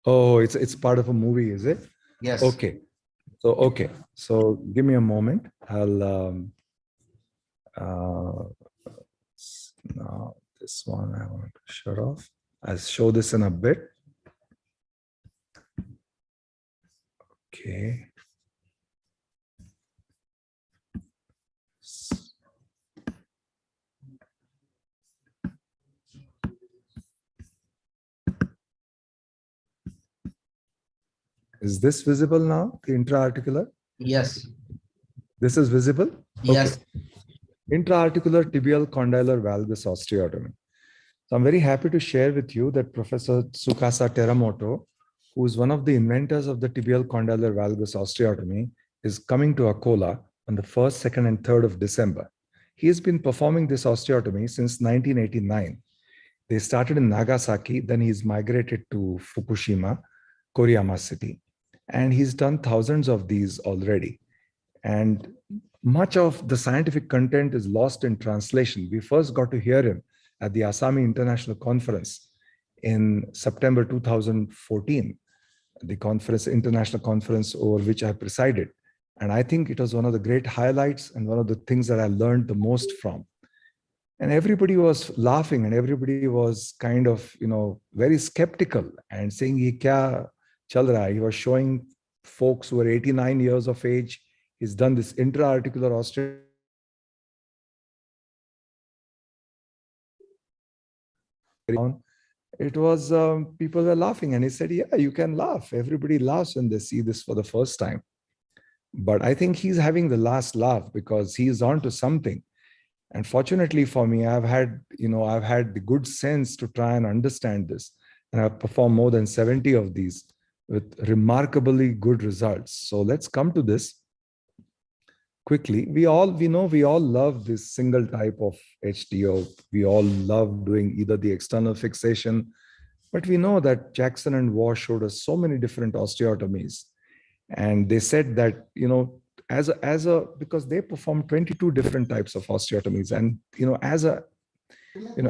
Oh, it's part of a movie, is it? Yes. Okay. So give me a moment. I'll now this one I want to shut off. I'll show this in a bit. Okay. Is this visible now, the intra-articular? Yes. This is visible? Yes. Okay. Intra-articular tibial condylar valgus osteotomy. So I'm very happy to share with you that Professor Tsukasa Teramoto, who is one of the inventors of the tibial condylar valgus osteotomy, is coming to Akola on the 1st, 2nd, and 3rd of December. He has been performing this osteotomy since 1989. They started in Nagasaki, then he's migrated to Fukushima, Koriyama City. And he's done thousands of these already. And much of the scientific content is lost in translation. We first got to hear him at the Asami International Conference in September 2014, the international conference over which I presided. And I think it was one of the great highlights and one of the things that I learned the most from. And everybody was laughing and everybody was kind of, very skeptical and saying, "Ye kya chal raha hai?" He was showing folks who were 89 years of age. He's done this intra-articular osteotomy. It was, people were laughing and he said, "Yeah, you can laugh. Everybody laughs when they see this for the first time." But I think he's having the last laugh because he's on to something. And fortunately for me, I've had the good sense to try and understand this. And I've performed more than 70 of these with remarkably good results. So let's come to this quickly. We all love this single type of HTO. We all love doing either the external fixation, but we know that Jackson and Waugh showed us so many different osteotomies. And they said that, because they performed 22 different types of osteotomies. And,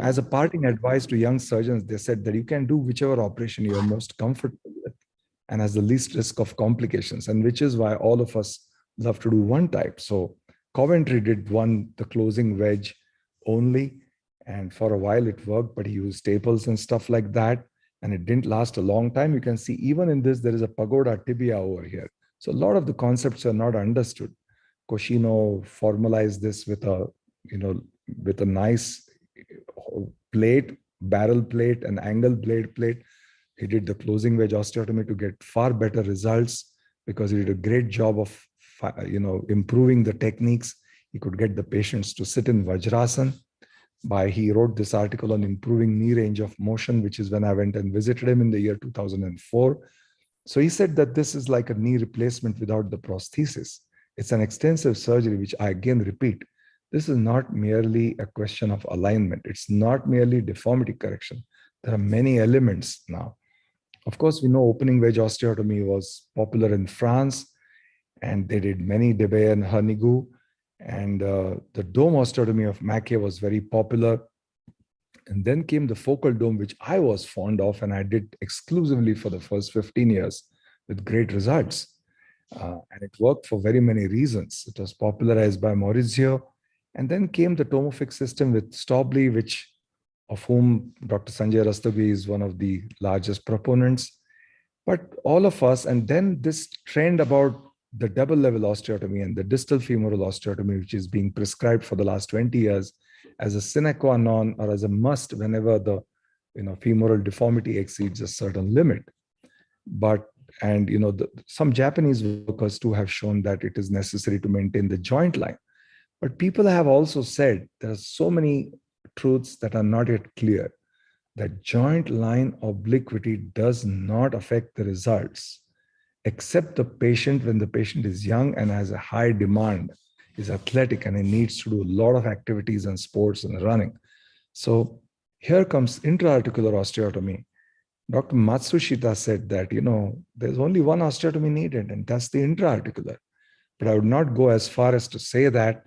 as a parting advice to young surgeons, they said that you can do whichever operation you're most comfortable with and has the least risk of complications, and which is why all of us love to do one type. So Coventry did the closing wedge only, and for a while it worked, but he used staples and stuff like that, and it didn't last a long time. You can see even in this, there is a pagoda tibia over here. So a lot of the concepts are not understood. Cochino formalized this with a nice plate, barrel plate, and angle blade plate. He did the closing wedge osteotomy to get far better results because he did a great job of improving the techniques. He could get the patients to sit in Vajrasan. He wrote this article on improving knee range of motion, which is when I went and visited him in the year 2004. So he said that this is like a knee replacement without the prosthesis. It's an extensive surgery, which I again repeat, this is not merely a question of alignment. It's not merely deformity correction. There are many elements now. Of course, we know opening wedge osteotomy was popular in France, and they did many Debay and Hernigu. And the dome osteotomy of Mackay was very popular. And then came the focal dome, which I was fond of, and I did exclusively for the first 15 years with great results. And it worked for very many reasons. It was popularized by Maurizio. And then came the Tomofix system with Stobley, of whom Dr. Sanjai Rastogi is one of the largest proponents. But all of us, and then this trend about the double level osteotomy and the distal femoral osteotomy, which is being prescribed for the last 20 years as a sine qua non or as a must whenever the femoral deformity exceeds a certain limit. Some Japanese workers too have shown that it is necessary to maintain the joint line. But people have also said there are so many truths that are not yet clear, that joint line obliquity does not affect the results, except when the patient is young and has a high demand, is athletic, and he needs to do a lot of activities and sports and running. So here comes intra-articular osteotomy. Dr. Matsushita said that, there's only one osteotomy needed, and that's the intra-articular. But I would not go as far as to say that.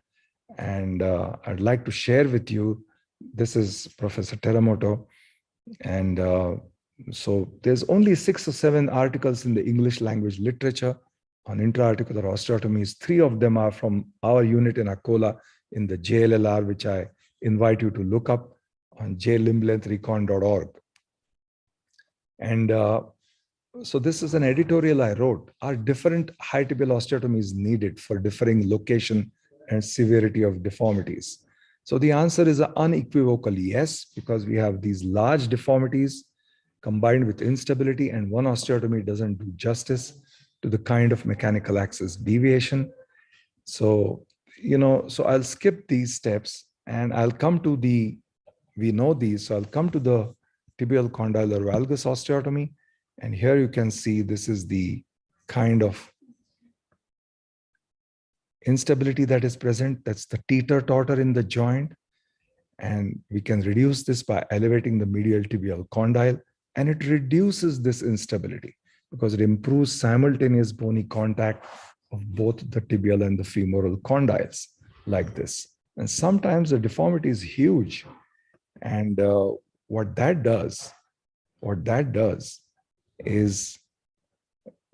And I'd like to share with you, this is Professor Teramoto. And so there's only 6 or 7 articles in the English language literature on intra-articular osteotomies. 3 of them are from our unit in Akola in the JLLR, which I invite you to look up on jlimblengthrecon.org. And so this is an editorial I wrote. Are different high tibial osteotomies needed for differing location and severity of deformities? So the answer is unequivocally yes, because we have these large deformities combined with instability, and one osteotomy doesn't do justice to the kind of mechanical axis deviation. So, so I'll skip these steps and I'll come to we know these, so I'll come to the tibial condylar valgus osteotomy. And here you can see this is the kind of instability that is present. That's the teeter-totter in the joint. And we can reduce this by elevating the medial tibial condyle. And it reduces this instability because it improves simultaneous bony contact of both the tibial and the femoral condyles like this. And sometimes the deformity is huge. And what that does is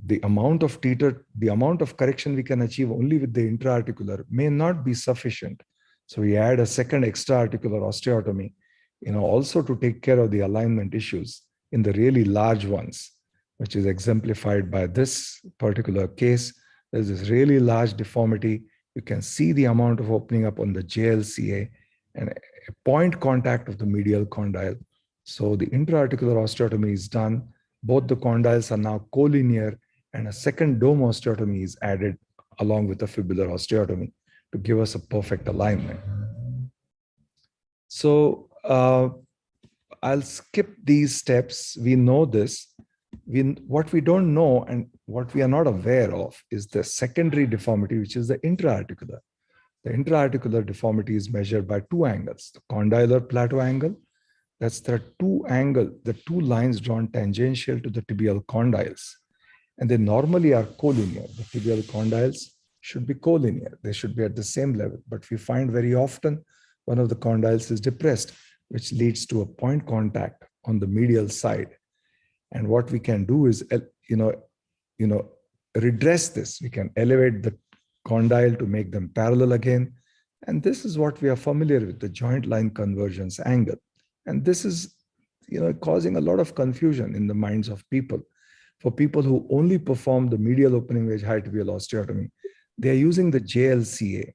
the amount of correction we can achieve only with the intra-articular may not be sufficient. So we add a second extra-articular osteotomy, also to take care of the alignment issues in the really large ones, which is exemplified by this particular case. There's this really large deformity. You can see the amount of opening up on the JLCA and a point contact of the medial condyle. So the intra-articular osteotomy is done. Both the condyles are now collinear, and a second dome osteotomy is added along with the fibular osteotomy to give us a perfect alignment. So I'll skip these steps. We know this. What we don't know and what we are not aware of is the secondary deformity, which is the intra-articular. The intra-articular deformity is measured by two angles, the condylar plateau angle. That's the two lines drawn tangential to the tibial condyles. And they normally are collinear. The tibial condyles should be collinear. They should be at the same level. But we find very often one of the condyles is depressed, which leads to a point contact on the medial side. And what we can do is, redress this. We can elevate the condyle to make them parallel again. And this is what we are familiar with, the joint line convergence angle. And this is, causing a lot of confusion in the minds of people. For people who only perform the medial opening wedge high tibial osteotomy, they are using the JLCA.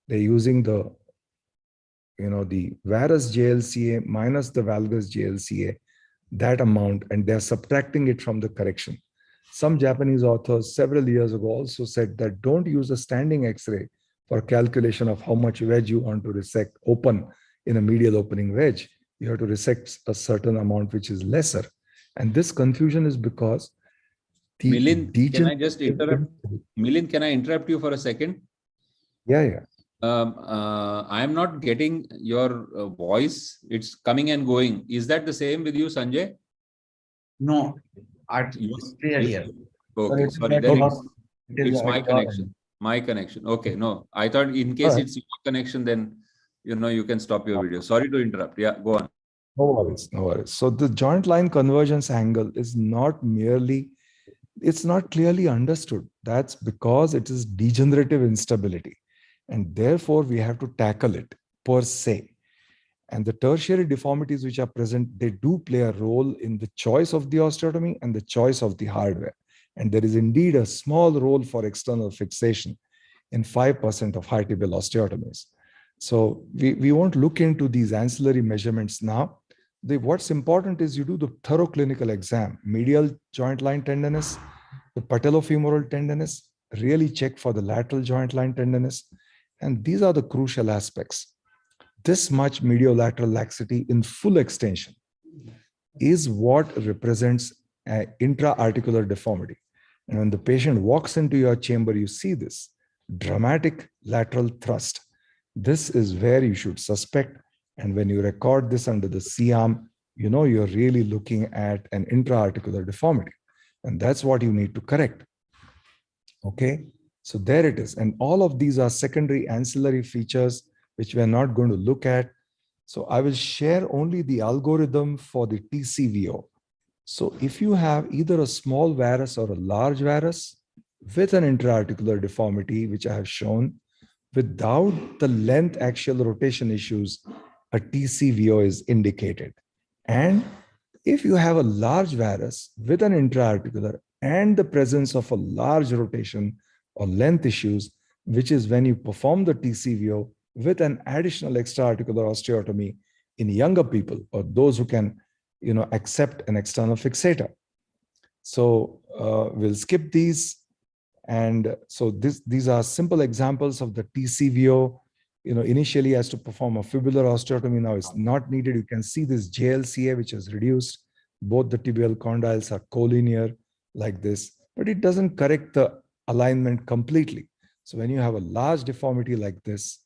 They're using the varus JLCA minus the valgus JLCA, that amount, and they're subtracting it from the correction. Some Japanese authors several years ago also said that don't use a standing X-ray for calculation of how much wedge you want to resect open in a medial opening wedge. You have to resect a certain amount which is lesser. And this confusion is because Milind, can I just interrupt? Milind, can I interrupt you for a second? Yeah. I am not getting your voice. It's coming and going. Is that the same with you, Sanjay? No, it's clear here. Okay, sorry. Then it's my connection. My connection. Okay, no. I thought in case it's your connection, then you can stop your video. Sorry to interrupt. Yeah, go on. No worries. So the joint line convergence angle is it's not clearly understood. That's because it is degenerative instability. And therefore, we have to tackle it per se. And the tertiary deformities which are present, they do play a role in the choice of the osteotomy and the choice of the hardware. And there is indeed a small role for external fixation in 5% of high tibial osteotomies. So we won't look into these ancillary measurements now. What's important is you do the thorough clinical exam, medial joint line tenderness, the patellofemoral tenderness, really check for the lateral joint line tenderness. And these are the crucial aspects. This much mediolateral laxity in full extension is what represents an intra-articular deformity. And when the patient walks into your chamber, you see this dramatic lateral thrust. This is where you should suspect. And when you record this under the C-arm, you're really looking at an intra-articular deformity. And that's what you need to correct. Okay, so there it is. And all of these are secondary ancillary features which we're not going to look at. So I will share only the algorithm for the TCVO. So if you have either a small varus or a large varus with an intra-articular deformity, which I have shown, without the length axial rotation issues, a TCVO is indicated. And if you have a large varus with an intra-articular and the presence of a large rotation or length issues, which is when you perform the TCVO with an additional extra-articular osteotomy in younger people or those who can, accept an external fixator. So we'll skip these. And so these are simple examples of the TCVO. Initially has to perform a fibular osteotomy. Now it's not needed. You can see this JLCA, which is reduced. Both the tibial condyles are collinear like this, but it doesn't correct the alignment completely. So when you have a large deformity like this,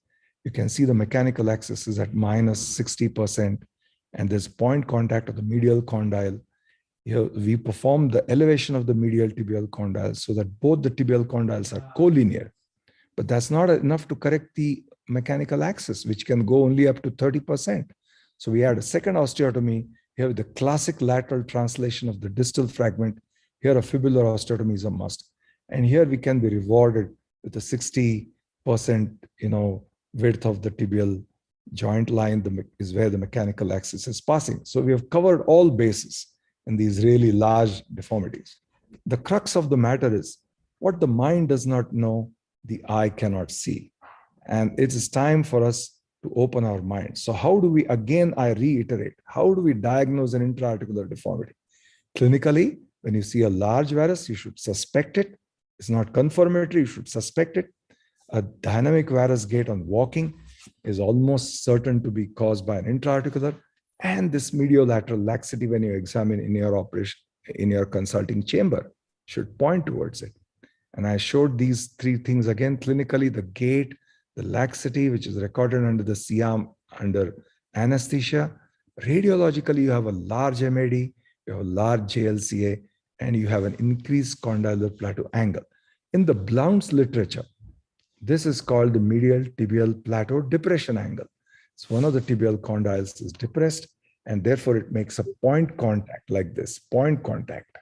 you can see the mechanical axis is at minus 60%, and there's point contact of the medial condyle. Here we perform the elevation of the medial tibial condyle so that both the tibial condyles are collinear. But that's not enough to correct the mechanical axis, which can go only up to 30%. So we had a second osteotomy here with the classic lateral translation of the distal fragment. Here a fibular osteotomy is a must. And here we can be rewarded with a 60%, width of the tibial joint line is where the mechanical axis is passing. So we have covered all bases in these really large deformities. The crux of the matter is what the mind does not know, the eye cannot see. And it is time for us to open our minds. So how do we, again, I reiterate, how do we diagnose an intra-articular deformity? Clinically, when you see a large varus, you should suspect it. It's not confirmatory, you should suspect it. A dynamic varus gait on walking is almost certain to be caused by an intra-articular. and this mediolateral laxity when you examine in your operation, in your consulting chamber, should point towards it. And I showed these three things again clinically: the gait, the laxity, which is recorded under the C-arm under anesthesia. Radiologically, you have a large MAD, you have a large JLCA, and you have an increased condylar plateau angle. In the Blount's literature, this is called the medial tibial plateau depression angle. So one of the tibial condyles is depressed, and therefore it makes a point contact like this, point contact.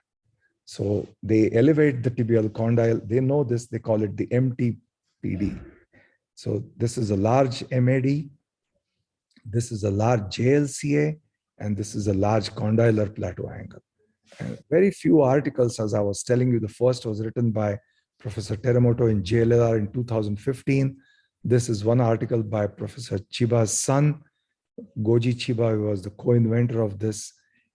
So they elevate the tibial condyle. They know this, they call it the MTPD. So this is a large MAD, this is a large JLCA, and this is a large condylar plateau angle. And very few articles, as I was telling you, the first was written by Professor Teramoto in JLLR in 2015. This is one article by Professor Chiba's son, Goji Chiba, who was the co-inventor of this.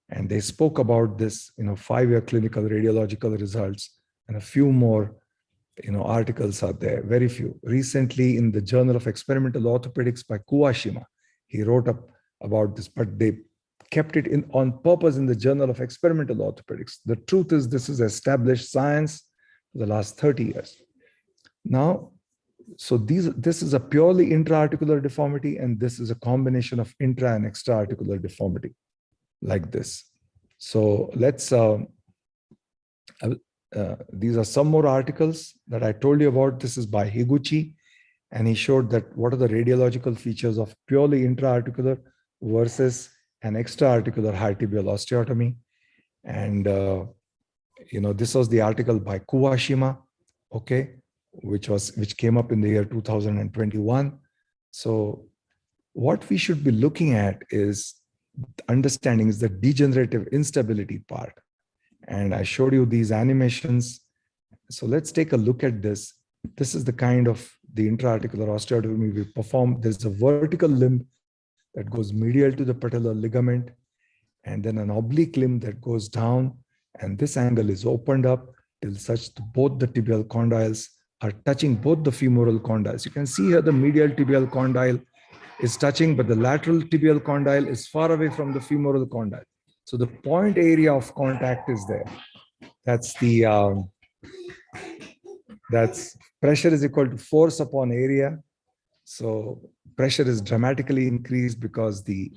And they spoke about this, 5-year clinical radiological results, and a few more, articles are there, very few. Recently in the Journal of Experimental Orthopedics by Kuwashima, he wrote up about this, but they kept it in on purpose in the Journal of Experimental Orthopedics. The truth is this is established science for the last 30 years. Now, so this is a purely intra-articular deformity, and this is a combination of intra and extra-articular deformity, like this. So let's, these are some more articles that I told you about. This is by Higuchi, and he showed that what are the radiological features of purely intra-articular versus an extra-articular high tibial osteotomy. And, this was the article by Kuwashima, okay, which came up in the year 2021. So what we should be looking at is understanding is the degenerative instability part. And I showed you these animations. So let's take a look at this. This is the kind of the intra-articular osteotomy we perform. There's a vertical limb that goes medial to the patellar ligament, and then an oblique limb that goes down. And this angle is opened up till such that both the tibial condyles are touching both the femoral condyles. You can see here the medial tibial condyle is touching, but the lateral tibial condyle is far away from the femoral condyle. So the point area of contact is there. That's the, that's pressure is equal to force upon area. So pressure is dramatically increased because the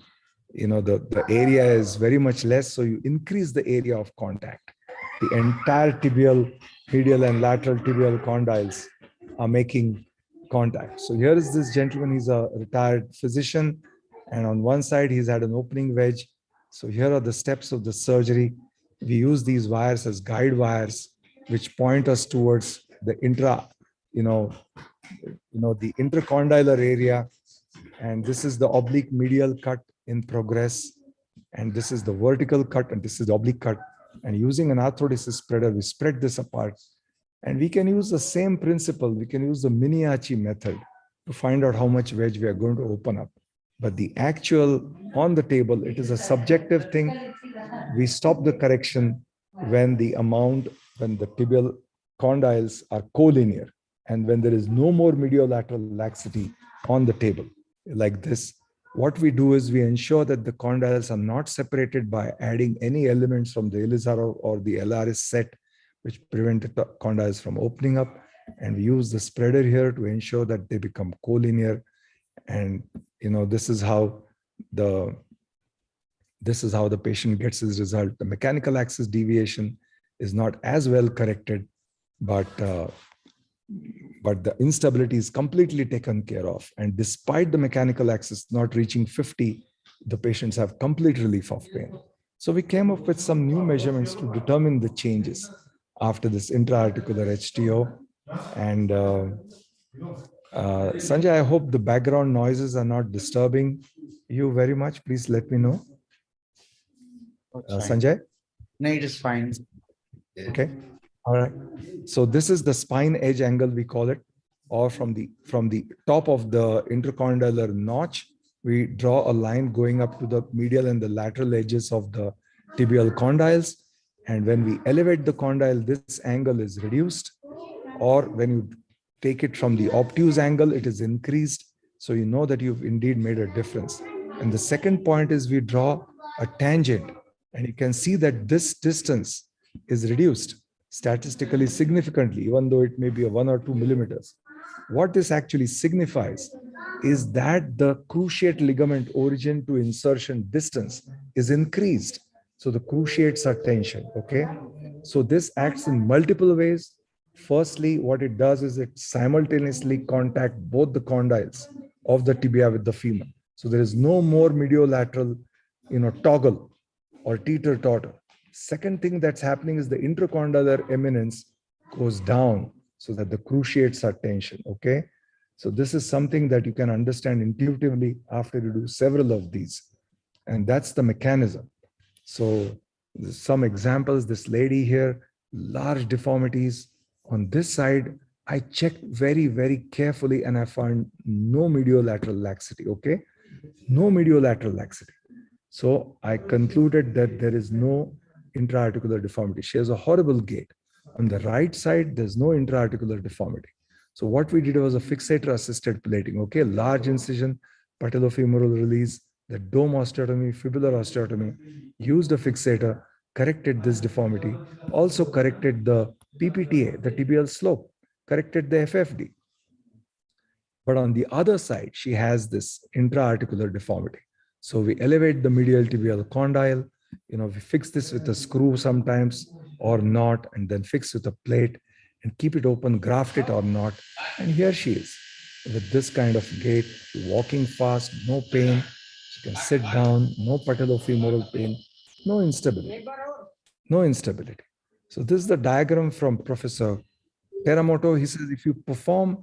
area is very much less. So you increase the area of contact. The entire tibial, medial and lateral tibial condyles are making contact. So here is this gentleman, he's a retired physician, and on one side he's had an opening wedge. So here are the steps of the surgery. We use these wires as guide wires, which point us towards the the intercondylar area. And this is the oblique medial cut in progress. And this is the vertical cut, and this is the oblique cut. And using an arthrodesis spreader, we spread this apart. And we can use the same principle. We can use the Miniachi method to find out how much wedge we are going to open up. But the actual on the table, it is a subjective thing. We stop the correction when the tibial condyles are collinear, and when there is no more mediolateral laxity on the table like this. What we do is we ensure that the condyles are not separated by adding any elements from the Elizarov or the LRS set, which prevent the condyles from opening up. And we use the spreader here to ensure that they become collinear. And this is how the patient gets his result. The mechanical axis deviation is not as well corrected, but the instability is completely taken care of. And despite the mechanical axis not reaching 50, the patients have complete relief of pain. So we came up with some new measurements to determine the changes after this intra-articular HTO. And Sanjay, I hope the background noises are not disturbing you very much. Please let me know. Sanjay? No, it is fine. Okay. All right. So this is the spine edge angle, we call it, or from the top of the intercondylar notch, we draw a line going up to the medial and the lateral edges of the tibial condyles. And when we elevate the condyle, this angle is reduced, or when you take it from the obtuse angle, it is increased. So you know that you've indeed made a difference. And the second point is we draw a tangent, and you can see that this distance is reduced statistically significantly, even though it may be a 1 or 2 millimeters. What this actually signifies is that the cruciate ligament origin to insertion distance is increased. So the cruciates are tension, okay? So this acts in multiple ways. Firstly, what it does is it simultaneously contact both the condyles of the tibia with the femur. So there is no more mediolateral, toggle or teeter-totter. Second thing that's happening is the intercondylar eminence goes down so that the cruciates are tension, okay? So this is something that you can understand intuitively after you do several of these. And that's the mechanism. So some examples, this lady here, large deformities. On this side, I checked very, very carefully and I found no mediolateral laxity, okay? No mediolateral laxity. So I concluded that there is no intra-articular deformity. She has a horrible gait. On the right side, there's no intra-articular deformity. So what we did was a fixator-assisted plating, okay? Large incision, patellofemoral release, the dome osteotomy, fibular osteotomy, used a fixator, corrected this deformity, also corrected the PPTA, the tibial slope, corrected the FFD. But on the other side, she has this intra-articular deformity. So we elevate the medial tibial condyle, we fix this with a screw sometimes or not, and then fix with a plate and keep it open, graft it or not. And here she is with this kind of gait, walking fast, no pain. She can sit down, no patellofemoral pain, no instability, no instability. So this is the diagram from Professor Teramoto. He says, if you perform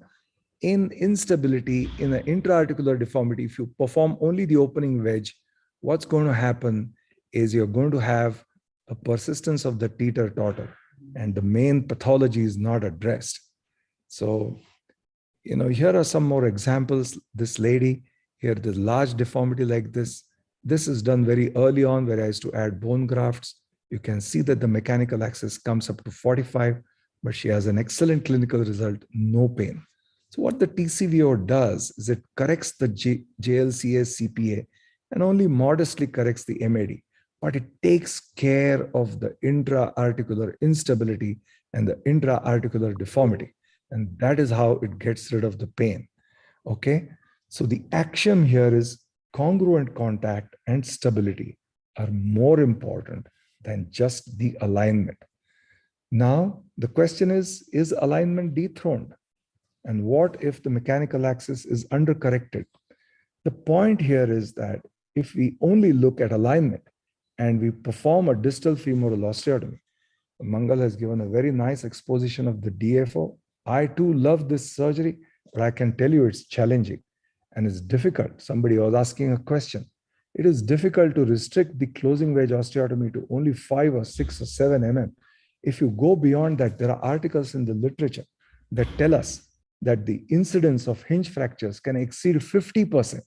in instability, in an intra-articular deformity, if you perform only the opening wedge, what's going to happen is you're going to have a persistence of the teeter-totter, and the main pathology is not addressed. So, here are some more examples. This lady here, the large deformity like this. This is done very early on where I used to add bone grafts. You can see that the mechanical axis comes up to 45, but she has an excellent clinical result, no pain. So what the TCVO does is it corrects the JLCA CPA and only modestly corrects the MAD, but it takes care of the intra-articular instability and the intra-articular deformity. And that is how it gets rid of the pain, okay? So the axiom here is congruent contact and stability are more important than just the alignment. Now, the question is alignment dethroned? And what if the mechanical axis is undercorrected? The point here is that if we only look at alignment and we perform a distal femoral osteotomy, Mangal has given a very nice exposition of the DFO. I too love this surgery, but I can tell you it's challenging and it's difficult. Somebody was asking a question. It is difficult to restrict the closing wedge osteotomy to only 5 or 6 or 7 mm. If you go beyond that, there are articles in the literature that tell us that the incidence of hinge fractures can exceed 50%.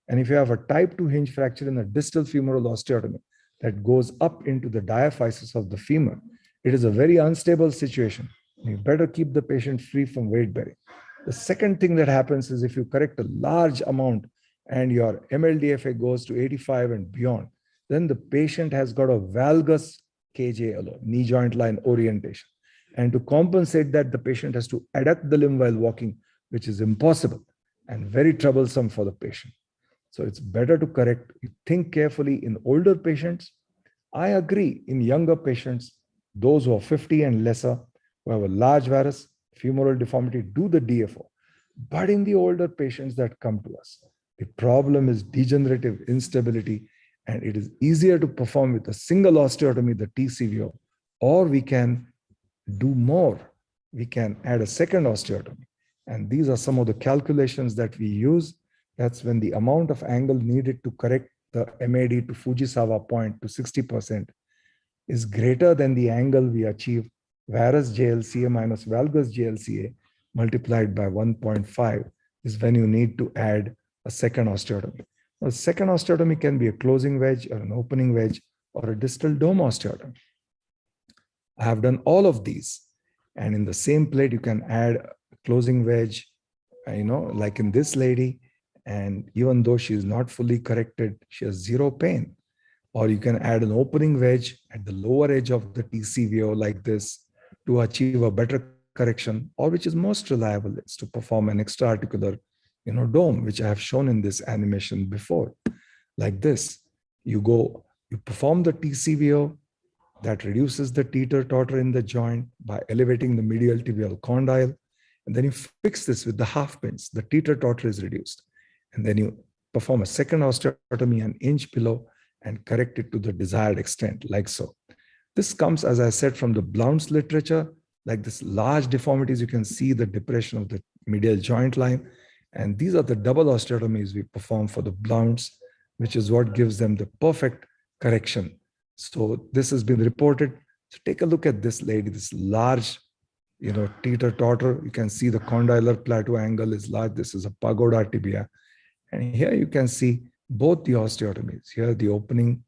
And if you have a type 2 hinge fracture in a distal femoral osteotomy that goes up into the diaphysis of the femur, it is a very unstable situation. You better keep the patient free from weight bearing. The second thing that happens is if you correct a large amount and your MLDFA goes to 85 and beyond, then the patient has got a valgus KJ alone, knee joint line orientation. And to compensate that, the patient has to adduct the limb while walking, which is impossible and very troublesome for the patient. So it's better to correct. You think carefully in older patients. I agree in younger patients, those who are 50 and lesser, who have a large varus, femoral deformity, do the DFO. But in the older patients that come to us, the problem is degenerative instability, and it is easier to perform with a single osteotomy, the TCVO, or we can do more. We can add a second osteotomy. And these are some of the calculations that we use. That's when the amount of angle needed to correct the MAD to Fujisawa point to 60% is greater than the angle we achieve varus JLCA minus valgus JLCA multiplied by 1.5 is when you need to add a second osteotomy. A second osteotomy can be a closing wedge or an opening wedge or a distal dome osteotomy. I have done all of these, and in the same plate you can add a closing wedge, like in this lady, And even though she is not fully corrected, she has zero pain. Or you can add an opening wedge at the lower edge of the TCVO like this to achieve a better correction, or which is most reliable, is to perform an extraarticular, dome, which I have shown in this animation before. Like this, you perform the TCVO that reduces the teeter-totter in the joint by elevating the medial tibial condyle, and then you fix this with the half pins. The teeter-totter is reduced, and then you perform a second osteotomy an inch below and correct it to the desired extent, like so. This comes, as I said, from the Blount's literature, like this large deformities. You can see the depression of the medial joint line. And these are the double osteotomies we perform for the Blount's, which is what gives them the perfect correction. So this has been reported. So take a look at this lady, this large, teeter-totter. You can see the condylar plateau angle is large. This is a pagoda tibia. And here you can see both the osteotomies. Here the opening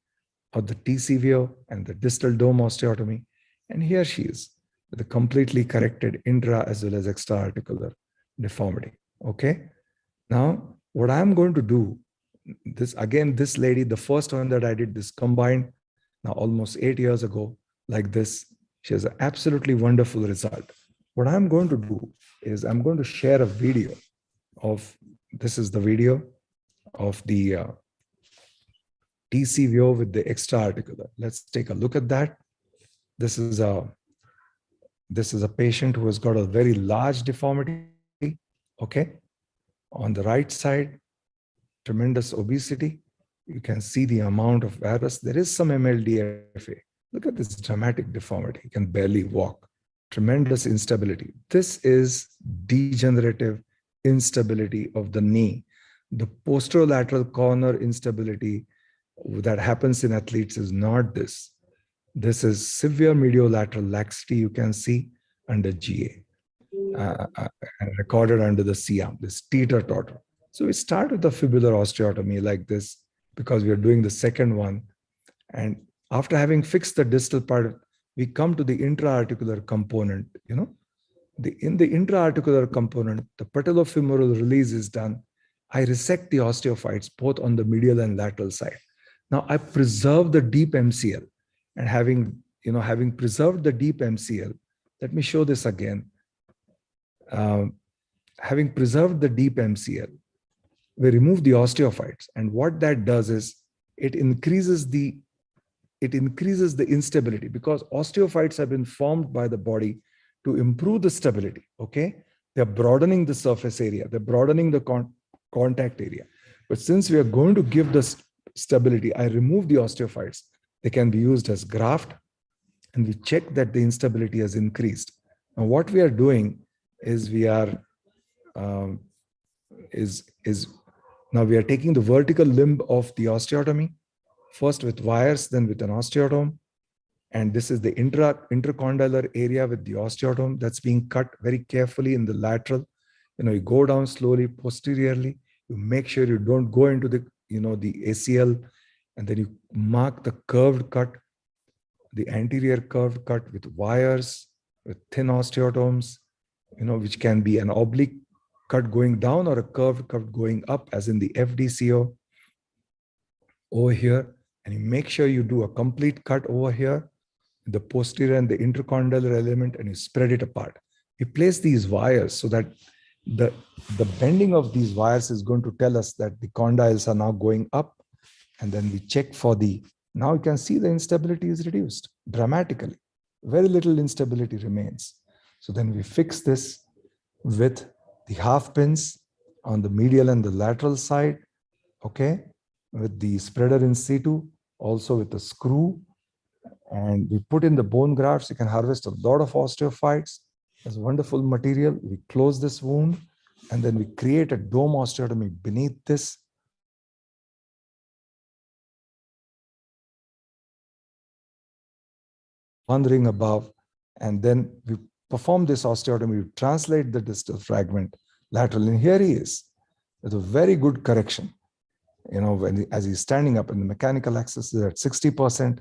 of the TCVO and the distal dome osteotomy. And here she is with a completely corrected intra as well as extra-articular deformity. Okay. Now, what I'm going to do, this lady, the first one that I did this combined now almost 8 years ago, like this, she has an absolutely wonderful result. What I'm going to do is I'm going to share a video of, this is the video of the TCVO with the extra-articular. Let's take a look at that. This is a patient who has got a very large deformity, okay? On the right side, tremendous obesity. You can see the amount of varus. There is some MLDFA. Look at this dramatic deformity. He can barely walk. Tremendous instability. This is degenerative instability of the knee. The posterolateral corner instability that happens in athletes is not this. This is severe mediolateral laxity you can see under GA, recorded under the C-arm, this teeter-totter. So we start with the fibular osteotomy like this because we are doing the second one. And after having fixed the distal part, we come to the intra-articular component. In the intra-articular component, the patellofemoral release is done. I resect the osteophytes both on the medial and lateral side. Now I preserve the deep MCL, and having preserved the deep MCL, let me show this again. Having preserved the deep MCL, we remove the osteophytes, and what that does is it increases the instability because osteophytes have been formed by the body to improve the stability. Okay, they're broadening the surface area, they're broadening the contact area. But since we are going to give the stability, I remove the osteophytes. They can be used as graft, and we check that the instability has increased. Now, what we are doing is we are now we are taking the vertical limb of the osteotomy, first with wires, then with an osteotome. And this is the intercondylar area with the osteotome that's being cut very carefully in the lateral. You go down slowly posteriorly. You make sure you don't go into the ACL, and then you mark the curved cut, the anterior curved cut with wires, with thin osteotomes, which can be an oblique cut going down or a curved cut going up, as in the FDCO over here. And you make sure you do a complete cut over here, the posterior and the intercondylar element, and you spread it apart. You place these wires so that the bending of these wires is going to tell us that the condyles are now going up. And then we check for now you can see the instability is reduced dramatically. Very little instability remains. So then we fix this with the half pins on the medial and the lateral side, okay, with the spreader in situ, also with the screw. And we put in the bone grafts. You can harvest a lot of osteophytes. It's wonderful material. We close this wound, and then we create a dome osteotomy beneath this. One ring above, and then we perform this osteotomy. We translate the distal fragment lateral, and here he is with a very good correction. As he's standing up, and the mechanical axis is at 60%,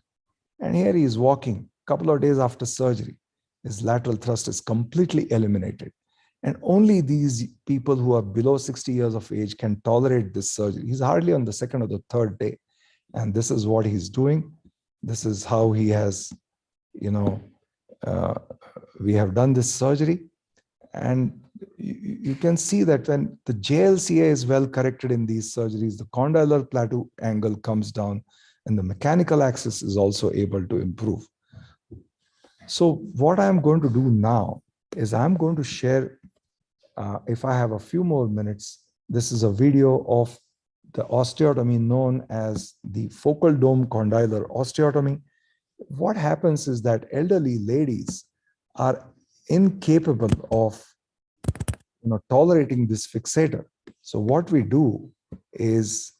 and here he is walking a couple of days after surgery. His lateral thrust is completely eliminated. And only these people who are below 60 years of age can tolerate this surgery. He's hardly on the second or the third day. And this is what he's doing. This is how he has, we have done this surgery. And you can see that when the JLCA is well corrected in these surgeries, the condylar plateau angle comes down and the mechanical axis is also able to improve. So what I'm going to do now is I'm going to share, if I have a few more minutes, this is a video of the osteotomy known as the focal dome condylar osteotomy. What happens is that elderly ladies are incapable of tolerating this fixator. So what we do is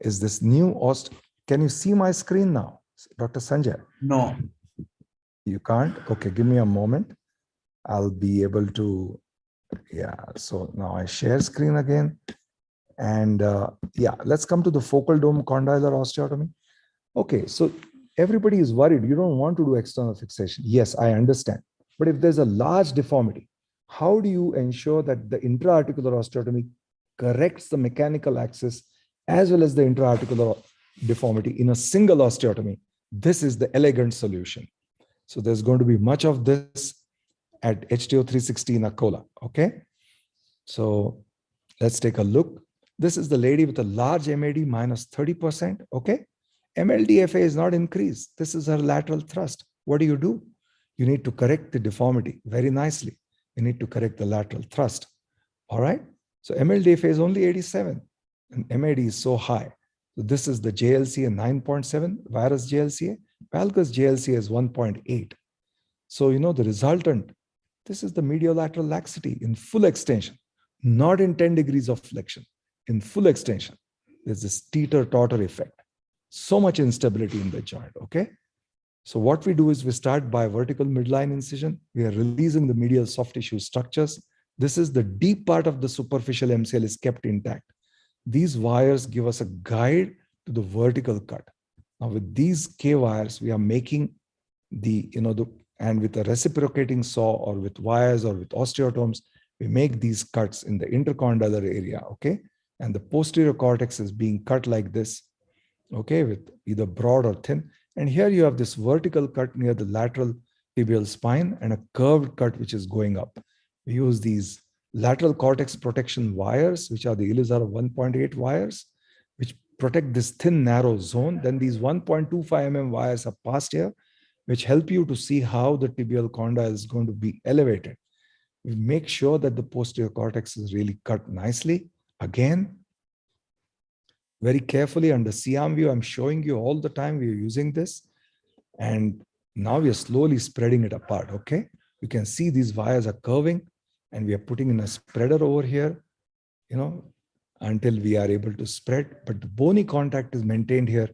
this new Can you see my screen now, Dr. Sanjay? No. You can't? Okay, give me a moment. I'll be able to, yeah. So now I share screen again. And yeah, let's come to the focal dome condylar osteotomy. Okay, so everybody is worried. You don't want to do external fixation. Yes, I understand. But if there's a large deformity, how do you ensure that the intra-articular osteotomy corrects the mechanical axis as well as the intra-articular deformity in a single osteotomy? This is the elegant solution. So there's going to be much of this at HTO 360 in Akola. Okay. So let's take a look. This is the lady with a large MAD minus 30%. Okay. MLDFA is not increased. This is her lateral thrust. What do? You need to correct the deformity very nicely. You need to correct the lateral thrust. All right. So MLDFA is only 87 and MAD is so high. So this is the JLCA 9.7, varus JLCA. Valgus JLCA is 1.8. So, the resultant, this is the mediolateral laxity in full extension, not in 10 degrees of flexion, in full extension. There's this teeter-totter effect. So much instability in the joint, okay? So what we do is we start by vertical midline incision. We are releasing the medial soft tissue structures. This is the deep part of the superficial MCL is kept intact. These wires give us a guide to the vertical cut. Now with these K wires, we are making and with a reciprocating saw or with wires or with osteotomes, we make these cuts in the intercondylar area, okay? And the posterior cortex is being cut like this, okay, with either broad or thin. And here you have this vertical cut near the lateral tibial spine and a curved cut which is going up. We use these lateral cortex protection wires, which are the Elizara 1.8 wires, which protect this thin, narrow zone. Then these 1.25 mm wires are passed here, which help you to see how the tibial condyle is going to be elevated. We make sure that the posterior cortex is really cut nicely. Again, very carefully under C-arm view, I'm showing you all the time we are using this. And now we are slowly spreading it apart, okay? You can see these wires are curving and we are putting in a spreader over here, until we are able to spread. But the bony contact is maintained here.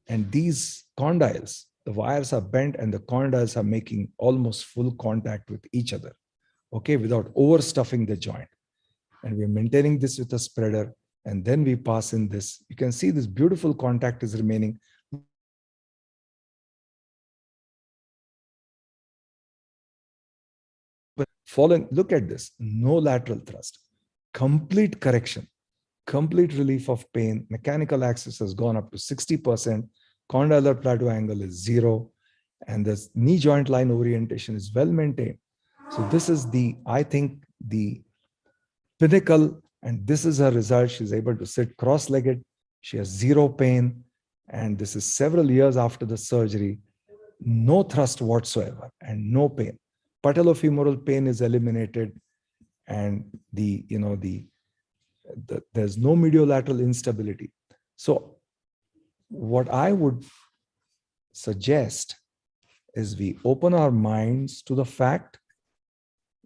And these condyles, the wires are bent and the condyles are making almost full contact with each other, okay, without overstuffing the joint. And we're maintaining this with a spreader. And then we pass in this. You can see this beautiful contact is remaining. But look at this, no lateral thrust, complete correction, complete relief of pain. Mechanical axis has gone up to 60%. Condylar plateau angle is 0. And this knee joint line orientation is well maintained. So this is I think, the pinnacle. And this is her result. She's able to sit cross-legged. She has 0 pain. And this is several years after the surgery. No thrust whatsoever and no pain. Patellofemoral pain is eliminated. And there's no mediolateral instability. So what I would suggest is we open our minds to the fact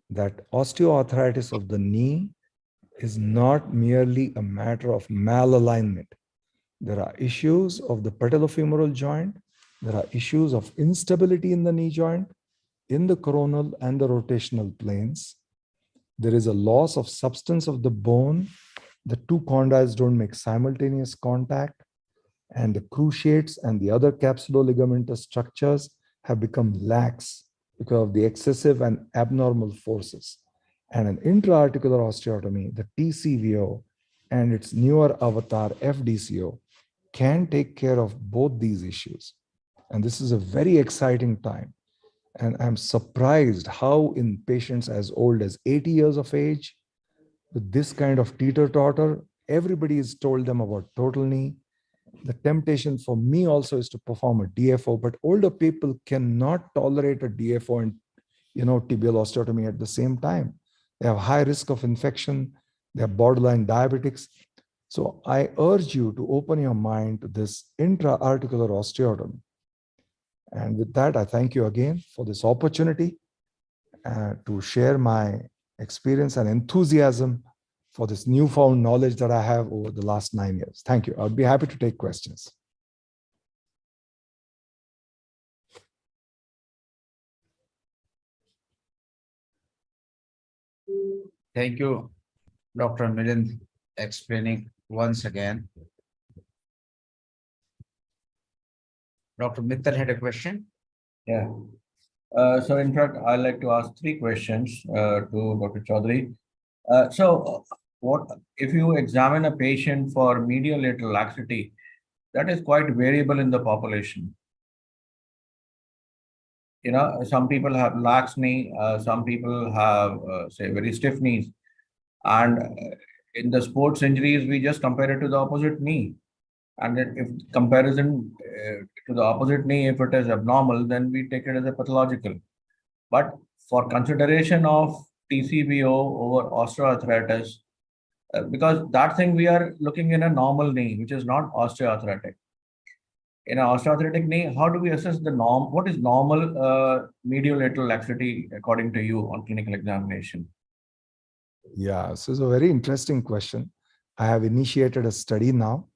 that osteoarthritis of the knee is not merely a matter of malalignment. There are issues of the patellofemoral joint. There are issues of instability in the knee joint, in the coronal and the rotational planes. There is a loss of substance of the bone. The two condyles don't make simultaneous contact. And the cruciates and the other capsuloligamentus structures have become lax. because of the excessive and abnormal forces. And an intra-articular osteotomy, the TCVO, and its newer avatar FDCO can take care of both these issues. And this is a very exciting time. And I'm surprised how in patients as old as 80 years of age, with this kind of teeter-totter, everybody is told them about total knee. The temptation for me also is to perform a DFO, but older people cannot tolerate a DFO and tibial osteotomy at the same time. They have high risk of infection. They are borderline diabetics. So I urge you to open your mind to this intra-articular osteotomy. And with that, I thank you again for this opportunity to share my experience and enthusiasm for this newfound knowledge that I have over the last 9 years. Thank you. I'll be happy to take questions. Thank you, Dr. Milind, explaining once again. Dr. Mittal had a question. Yeah. So in fact, I'd like to ask 3 questions to Dr. Chaudhary. What if you examine a patient for medial lateral laxity, that is quite variable in the population. Some people have lax knee, some people have, say, very stiff knees. And in the sports injuries, we just compare it to the opposite knee. And then if comparison to the opposite knee, if it is abnormal, then we take it as a pathological. But for consideration of TCVO over osteoarthritis, because that thing we are looking in a normal knee, which is not osteoarthritic. In an osteoarthritic knee, how do we assess the norm? What is normal medial lateral laxity according to you on clinical examination? Yeah, so it's a very interesting question. I have initiated a study now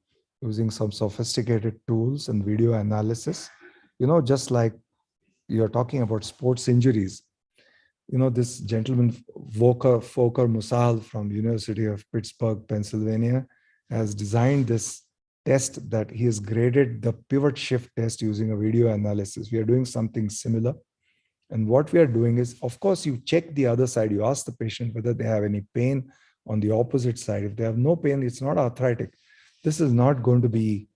using some sophisticated tools and video analysis. Just like you're talking about sports injuries, this gentleman, Fokker Musal from University of Pittsburgh, Pennsylvania, has designed this test that he has graded the pivot shift test using a video analysis. We are doing something similar. And what we are doing is, of course, you check the other side. You ask the patient whether they have any pain on the opposite side. If they have no pain, it's not arthritic. This is not going to be,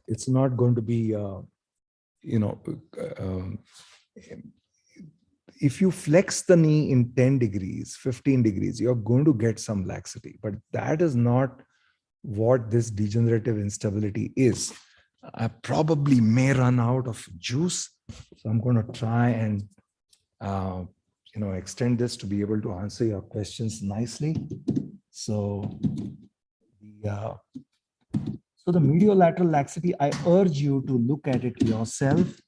it's not going to be, if you flex the knee in 10 degrees, 15 degrees, you're going to get some laxity. But that is not what this degenerative instability is. I probably may run out of juice. So I'm going to try and, extend this to be able to answer your questions nicely. So the medial lateral laxity, I urge you to look at it yourself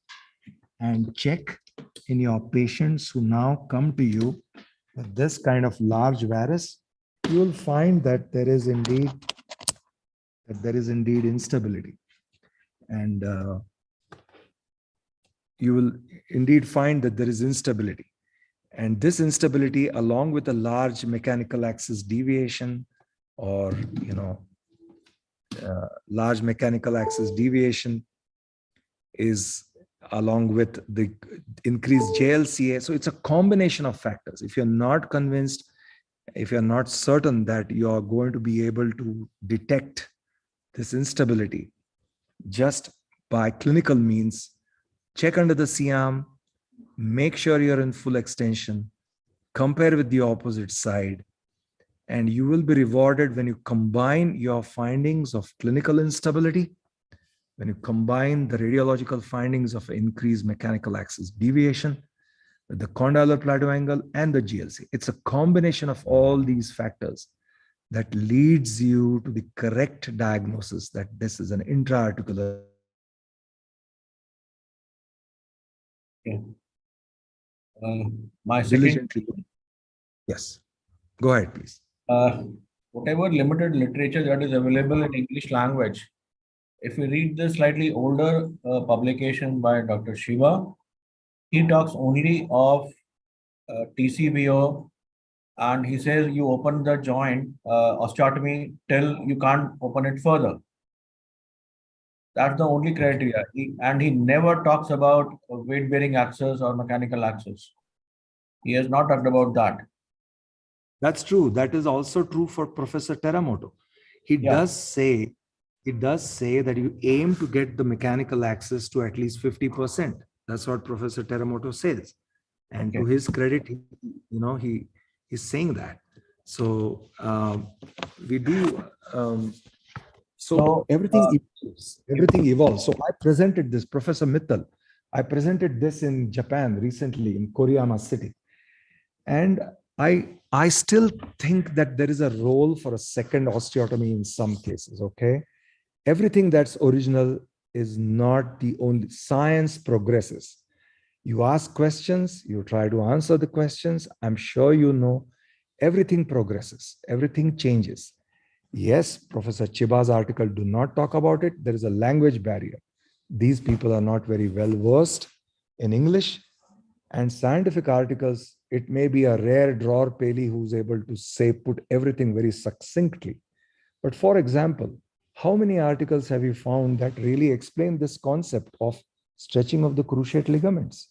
and check in your patients who now come to you with this kind of large varus. You will find that there is indeed instability. And you will indeed find that there is instability. And this instability, along with a large mechanical axis deviation or, large mechanical axis deviation, is along with the increased JLCA. So it's a combination of factors. If you're not convinced, if you're not certain that you're going to be able to detect this instability just by clinical means, check under the C-arm, make sure you're in full extension, compare with the opposite side, and you will be rewarded when you combine your findings of clinical instability, when you combine the radiological findings of increased mechanical axis deviation, with the condylar plateau angle and the GLC. It's a combination of all these factors that leads you to the correct diagnosis that this is an intra-articular. Okay. My second, yes, go ahead, please. Whatever limited literature that is available in English language, if you read the slightly older publication by Dr. Shiva, he talks only of TCVO, and he says you open the joint osteotomy till you can't open it further. That's the only criteria. And he never talks about weight-bearing axis or mechanical axis. He has not talked about that. That's true. That is also true for Professor Teramoto. He Yeah. does say that you aim to get the mechanical axis to at least 50%. That's what Professor Teramoto says. And to his credit, he's saying that. So we do. So everything evolves. Everything evolves. So I presented this, Professor Mittal. I presented this in Japan recently in Koriyama City, and I still think that there is a role for a second osteotomy in some cases. Okay, everything that's original is not the only. Science progresses. You ask questions, you try to answer the questions. I'm sure you know everything progresses, everything changes. Yes, Professor Chiba's article do not talk about it. There is a language barrier. These people are not very well versed in English, and scientific articles, it may be a rare drawer Paley who's able to say, put everything very succinctly. But for example, how many articles have you found that really explain this concept of stretching of the cruciate ligaments?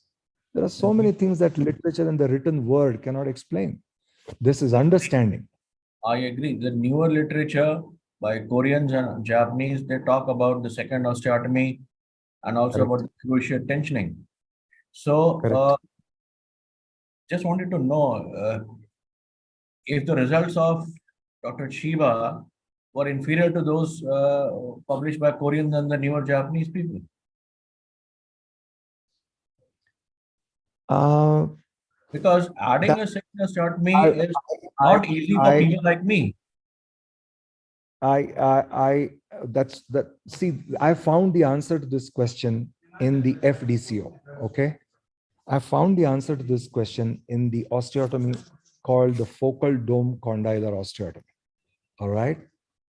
There are so many things that literature and the written word cannot explain. This is understanding. I agree. The newer literature by Koreans and Japanese, they talk about the second osteotomy and also about the cruciate tensioning. So, just wanted to know if the results of Dr. Chiba were inferior to those published by Koreans and the newer Japanese people. Because adding a second osteotomy is not easy for people like me. I found the answer to this question in the FDCO. Okay, I found the answer to this question in the osteotomy called the focal dome condylar osteotomy. All right.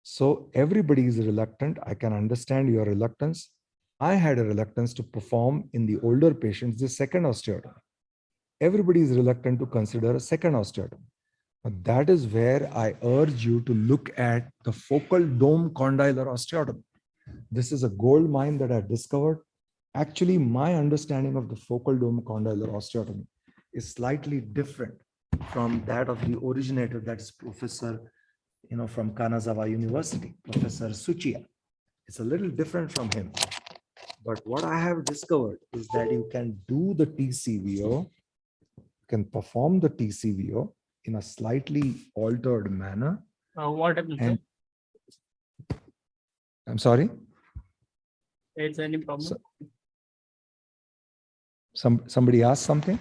So everybody is reluctant. I can understand your reluctance. I had a reluctance to perform in the older patients the second osteotomy. Everybody is reluctant to consider a second osteotomy. But that is where I urge you to look at the focal dome condylar osteotomy. This is a gold mine that I discovered. Actually, my understanding of the focal dome condylar osteotomy is slightly different from that of the originator, that's Professor, from Kanazawa University, Professor Suchiya. It's a little different from him. But what I have discovered is that you can do the TCVO, can perform the TCVO in a slightly altered manner. What happened? I'm sorry? Is any problem? Somebody asked something?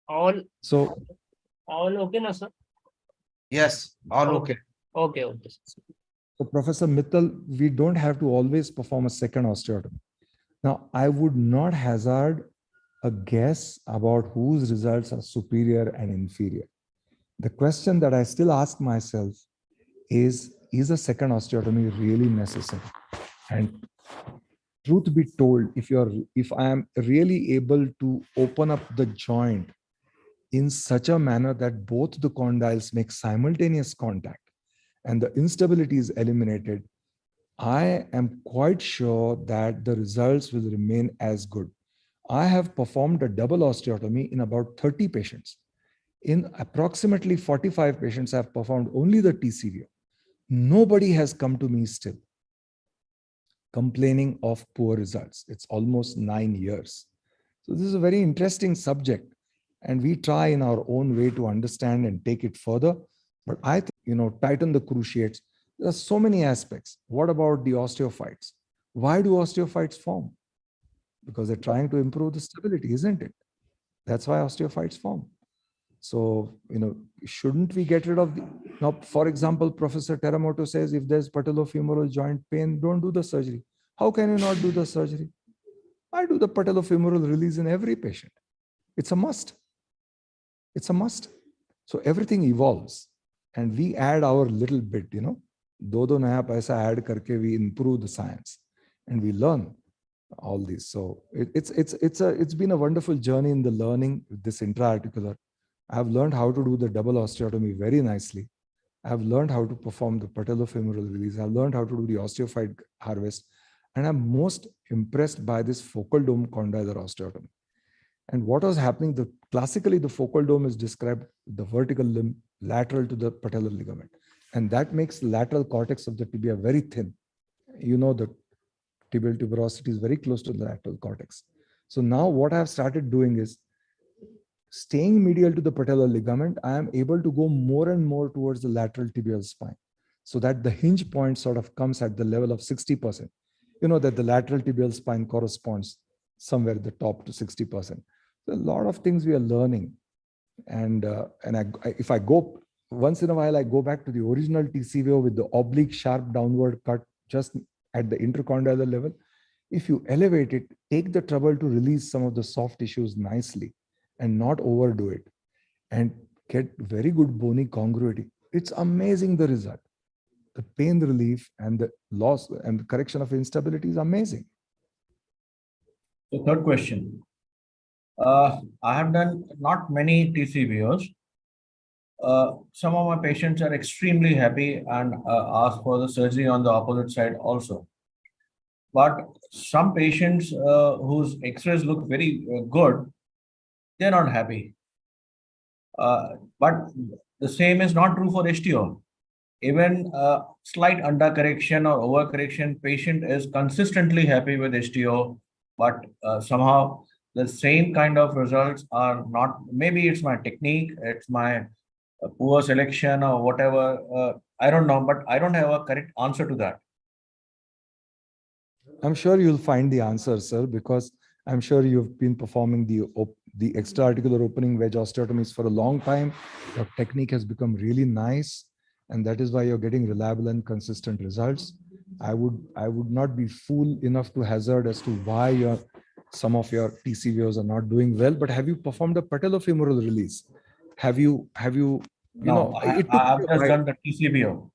All okay, no, sir? Yes, all okay. Okay. So Professor Mittal, we don't have to always perform a second osteotomy. Now, I would not hazard a guess about whose results are superior and inferior. The question that I still ask myself is a second osteotomy really necessary? And truth be told, if I am really able to open up the joint in such a manner that both the condyles make simultaneous contact and the instability is eliminated, I am quite sure that the results will remain as good. I have performed a double osteotomy in about 30 patients. In approximately 45 patients, I have performed only the TCVO. Nobody has come to me still complaining of poor results. It's almost 9 years. So this is a very interesting subject, and we try in our own way to understand and take it further. But I think, tighten the cruciates. There are so many aspects. What about the osteophytes? Why do osteophytes form? Because they're trying to improve the stability, isn't it? That's why osteophytes form. So, shouldn't we get rid of now, for example, Professor Teramoto says, if there's patellofemoral joint pain, don't do the surgery. How can you not do the surgery? I do the patellofemoral release in every patient. It's a must. It's a must. So everything evolves and we add our little bit, do naya paisa add karke, we improve the science and we learn all these. So it's been a wonderful journey in the learning with this intra-articular. I've learned how to do the double osteotomy very nicely. I've learned how to perform the patellofemoral release. I've learned how to do the osteophyte harvest. And I'm most impressed by this focal dome condylar osteotomy. And what was happening, classically, the focal dome is described the vertical limb lateral to the patellar ligament. And that makes the lateral cortex of the tibia very thin. You know, the tibial tuberosity is very close to the lateral cortex. So now what I've started doing is staying medial to the patellar ligament, I am able to go more and more towards the lateral tibial spine so that the hinge point sort of comes at the level of 60%. You know that the lateral tibial spine corresponds somewhere at the top to 60%. So a lot of things we are learning. And if I go, once in a while, I go back to the original TCVO with the oblique sharp downward cut just at the intercondylar level. If you elevate it, take the trouble to release some of the soft tissues nicely and not overdo it and get very good bony congruity. It's amazing the result. The pain relief and the loss and the correction of instability is amazing. The third question. I have done not many TCVOs. Some of my patients are extremely happy and ask for the surgery on the opposite side also. But some patients whose X-rays look very good, they're not happy. But the same is not true for STO. Even slight undercorrection or overcorrection, patient is consistently happy with STO, but somehow the same kind of results are not, maybe it's my technique, it's my poor selection or whatever, I don't know, but I don't have a correct answer to that. I'm sure you'll find the answer, sir, because I'm sure you've been performing the extraarticular opening wedge osteotomies for a long time. Your technique has become really nice, and that is why you're getting reliable and consistent results. I would not be fool enough to hazard as to why some of your TCVOs are not doing well. But have you performed a patellofemoral release? Have you? No, I've just done the TCVO.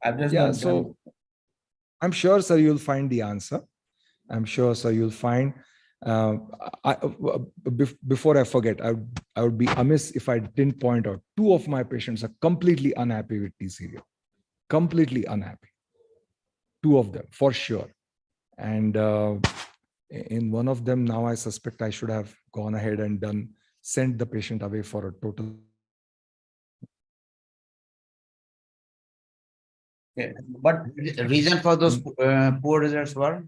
I've just done. So I'm sure, sir, you'll find the answer. I'm sure, sir, you'll find. Before I forget, I would be amiss if I didn't point out 2 of my patients are completely unhappy with TCVO. Completely unhappy. 2 of them, for sure. And in one of them, now I suspect I should have gone ahead and sent the patient away for a total. Okay, but Reason for those poor results were?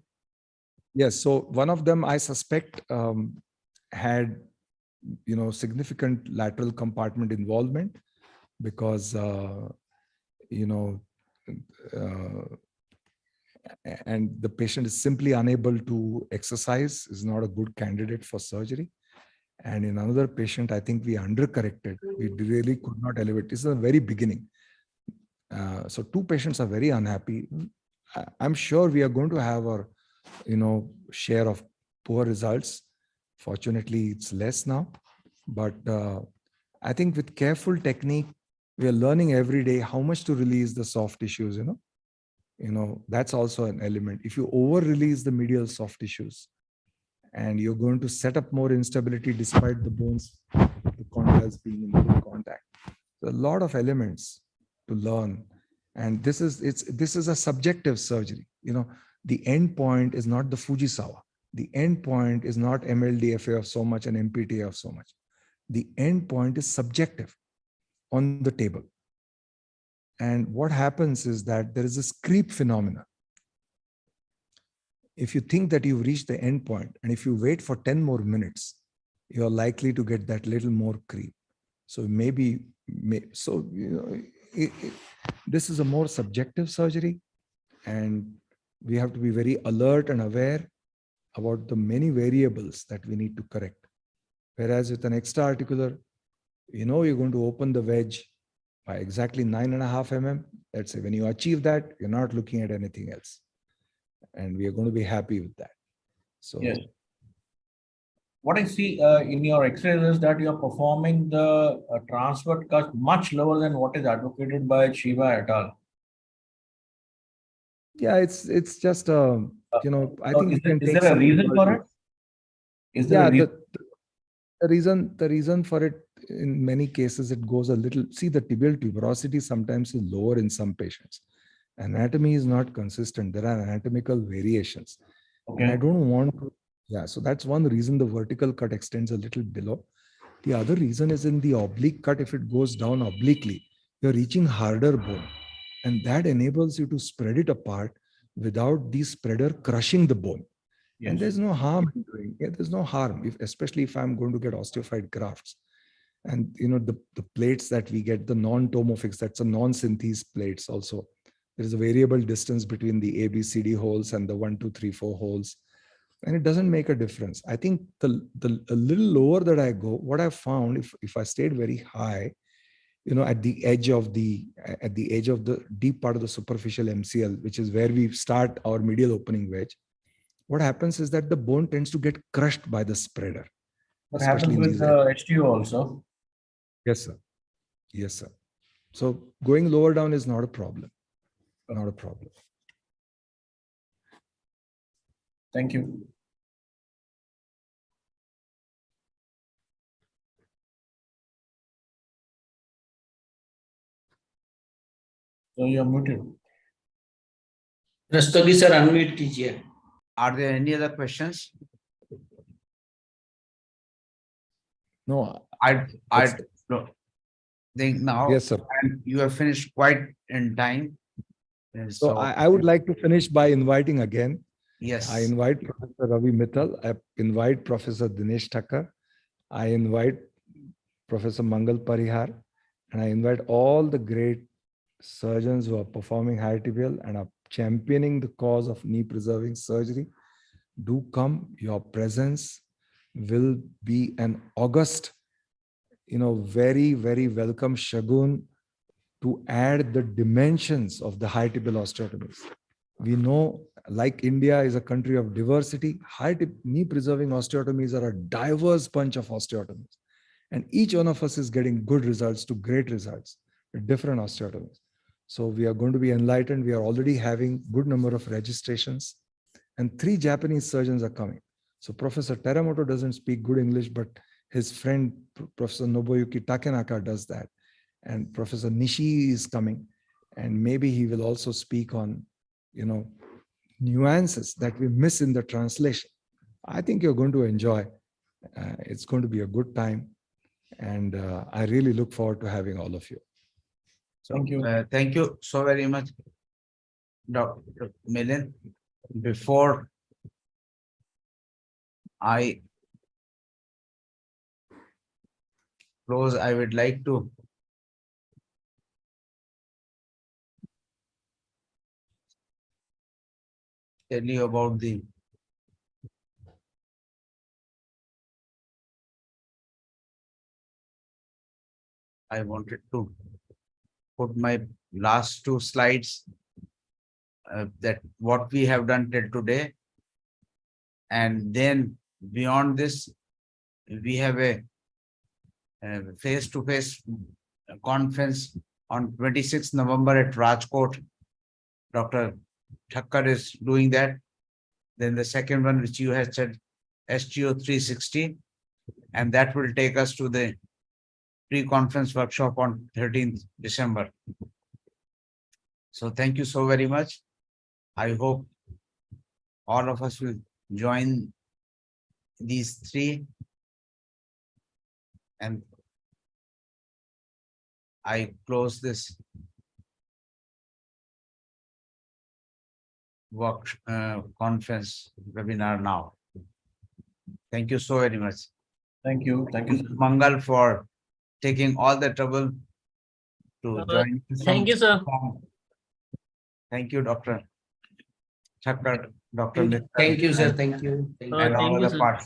Yes, so one of them I suspect had, significant lateral compartment involvement because, and the patient is simply unable to exercise, is not a good candidate for surgery. And in another patient, I think we undercorrected. We really could not elevate. This is the very beginning. So 2 patients are very unhappy. I'm sure we are going to have our, share of poor results. Fortunately, it's less now. But I think with careful technique, we are learning every day how much to release the soft tissues, that's also an element. If you over-release the medial soft tissues and you're going to set up more instability despite the bones, the condyles being in full contact. So a lot of elements to learn. And this is a subjective surgery. The end point is not the Fujisawa. The end point is not MLDFA of so much and MPTA of so much. The end point is subjective on the table. And what happens is that there is this creep phenomena. If you think that you've reached the end point, and if you wait for 10 more minutes, you're likely to get that little more creep. So this is a more subjective surgery, and we have to be very alert and aware about the many variables that we need to correct. Whereas with an extraarticular, you're going to open the wedge by exactly 9.5 mm. Let's say when you achieve that, you're not looking at anything else. And we are going to be happy with that. So yes. What I see in your X-rays is that you are performing the transverse cut much lower than what is advocated by Shiva et al. Yeah, it's just I think we can is there a reason for it? Is there a reason? The reason for it in many cases, it goes a little, see the tibial tuberosity sometimes is lower in some patients. Anatomy is not consistent. There are anatomical variations. And I Okay. don't want to, yeah, so that's one reason the vertical cut extends a little below. The other reason is in the oblique cut, if it goes down obliquely, you're reaching harder bone. And that enables you to spread it apart without the spreader crushing the bone. And Yes. there's no harm in doing it. There's no harm, especially if I'm going to get osteophyte grafts. And the plates that we get, the non-tomophics, that's a non-synthese plates also. There is a variable distance between the ABCD holes and the 1, 2, 3, 4 holes. And it doesn't make a difference. I think a little lower that I go, what I found, if I stayed very high, at the edge of the deep part of the superficial MCL, which is where we start our medial opening wedge, what happens is that the bone tends to get crushed by the spreader. What especially happens in with these the HTO also? Yes, sir. Yes, sir. So going lower down is not a problem. Not a problem. Thank you. So you're muted. Rastogi sir unmute कीजिए. Are there any other questions? No. I That's- think now Yes, sir. and you have finished quite in time. And So I would like to finish by inviting again. yes, I invite Professor Ravi Mittal. I invite Professor Dinesh Thakkar. I invite Professor Mangal Parihar. And I invite all the great surgeons who are performing high tibial and are championing the cause of knee preserving surgery. Do come. Your presence will be an august, very, very welcome shagun to add the dimensions of the high tibial osteotomies. We know, like India is a country of diversity, knee preserving osteotomies are a diverse bunch of osteotomies. And each one of us is getting good results to great results with different osteotomies. So we are going to be enlightened. We are already having good number of registrations and 3 Japanese surgeons are coming. So Professor Teramoto doesn't speak good English, but his friend, Professor Nobuyuki Takenaka does that. And Professor Nishi is coming. And maybe he will also speak on, nuances that we miss in the translation. I think you're going to enjoy. It's going to be a good time. And I really look forward to having all of you. Thank you. thank you so very much, Dr. Milind. Before I close, I would like to tell you about I wanted to put my last 2 slides that what we have done till today. And then beyond this, we have a face-to-face conference on 26th November at Rajkot. Dr. Thakkar is doing that. Then the second one, which you have said, STO 360, and that will take us to the pre-conference workshop on 13th December. So thank you so very much. I hope all of us will join these 3. And I close this conference webinar now. Thank you so very much. Thank you. Thank you. Mangal for taking all the trouble to join. Thank you, sir. Thank you, Dr. Thakkar, Dr. Mittal, Thank you, sir. Thank you. and Thank all you, other sir. parts.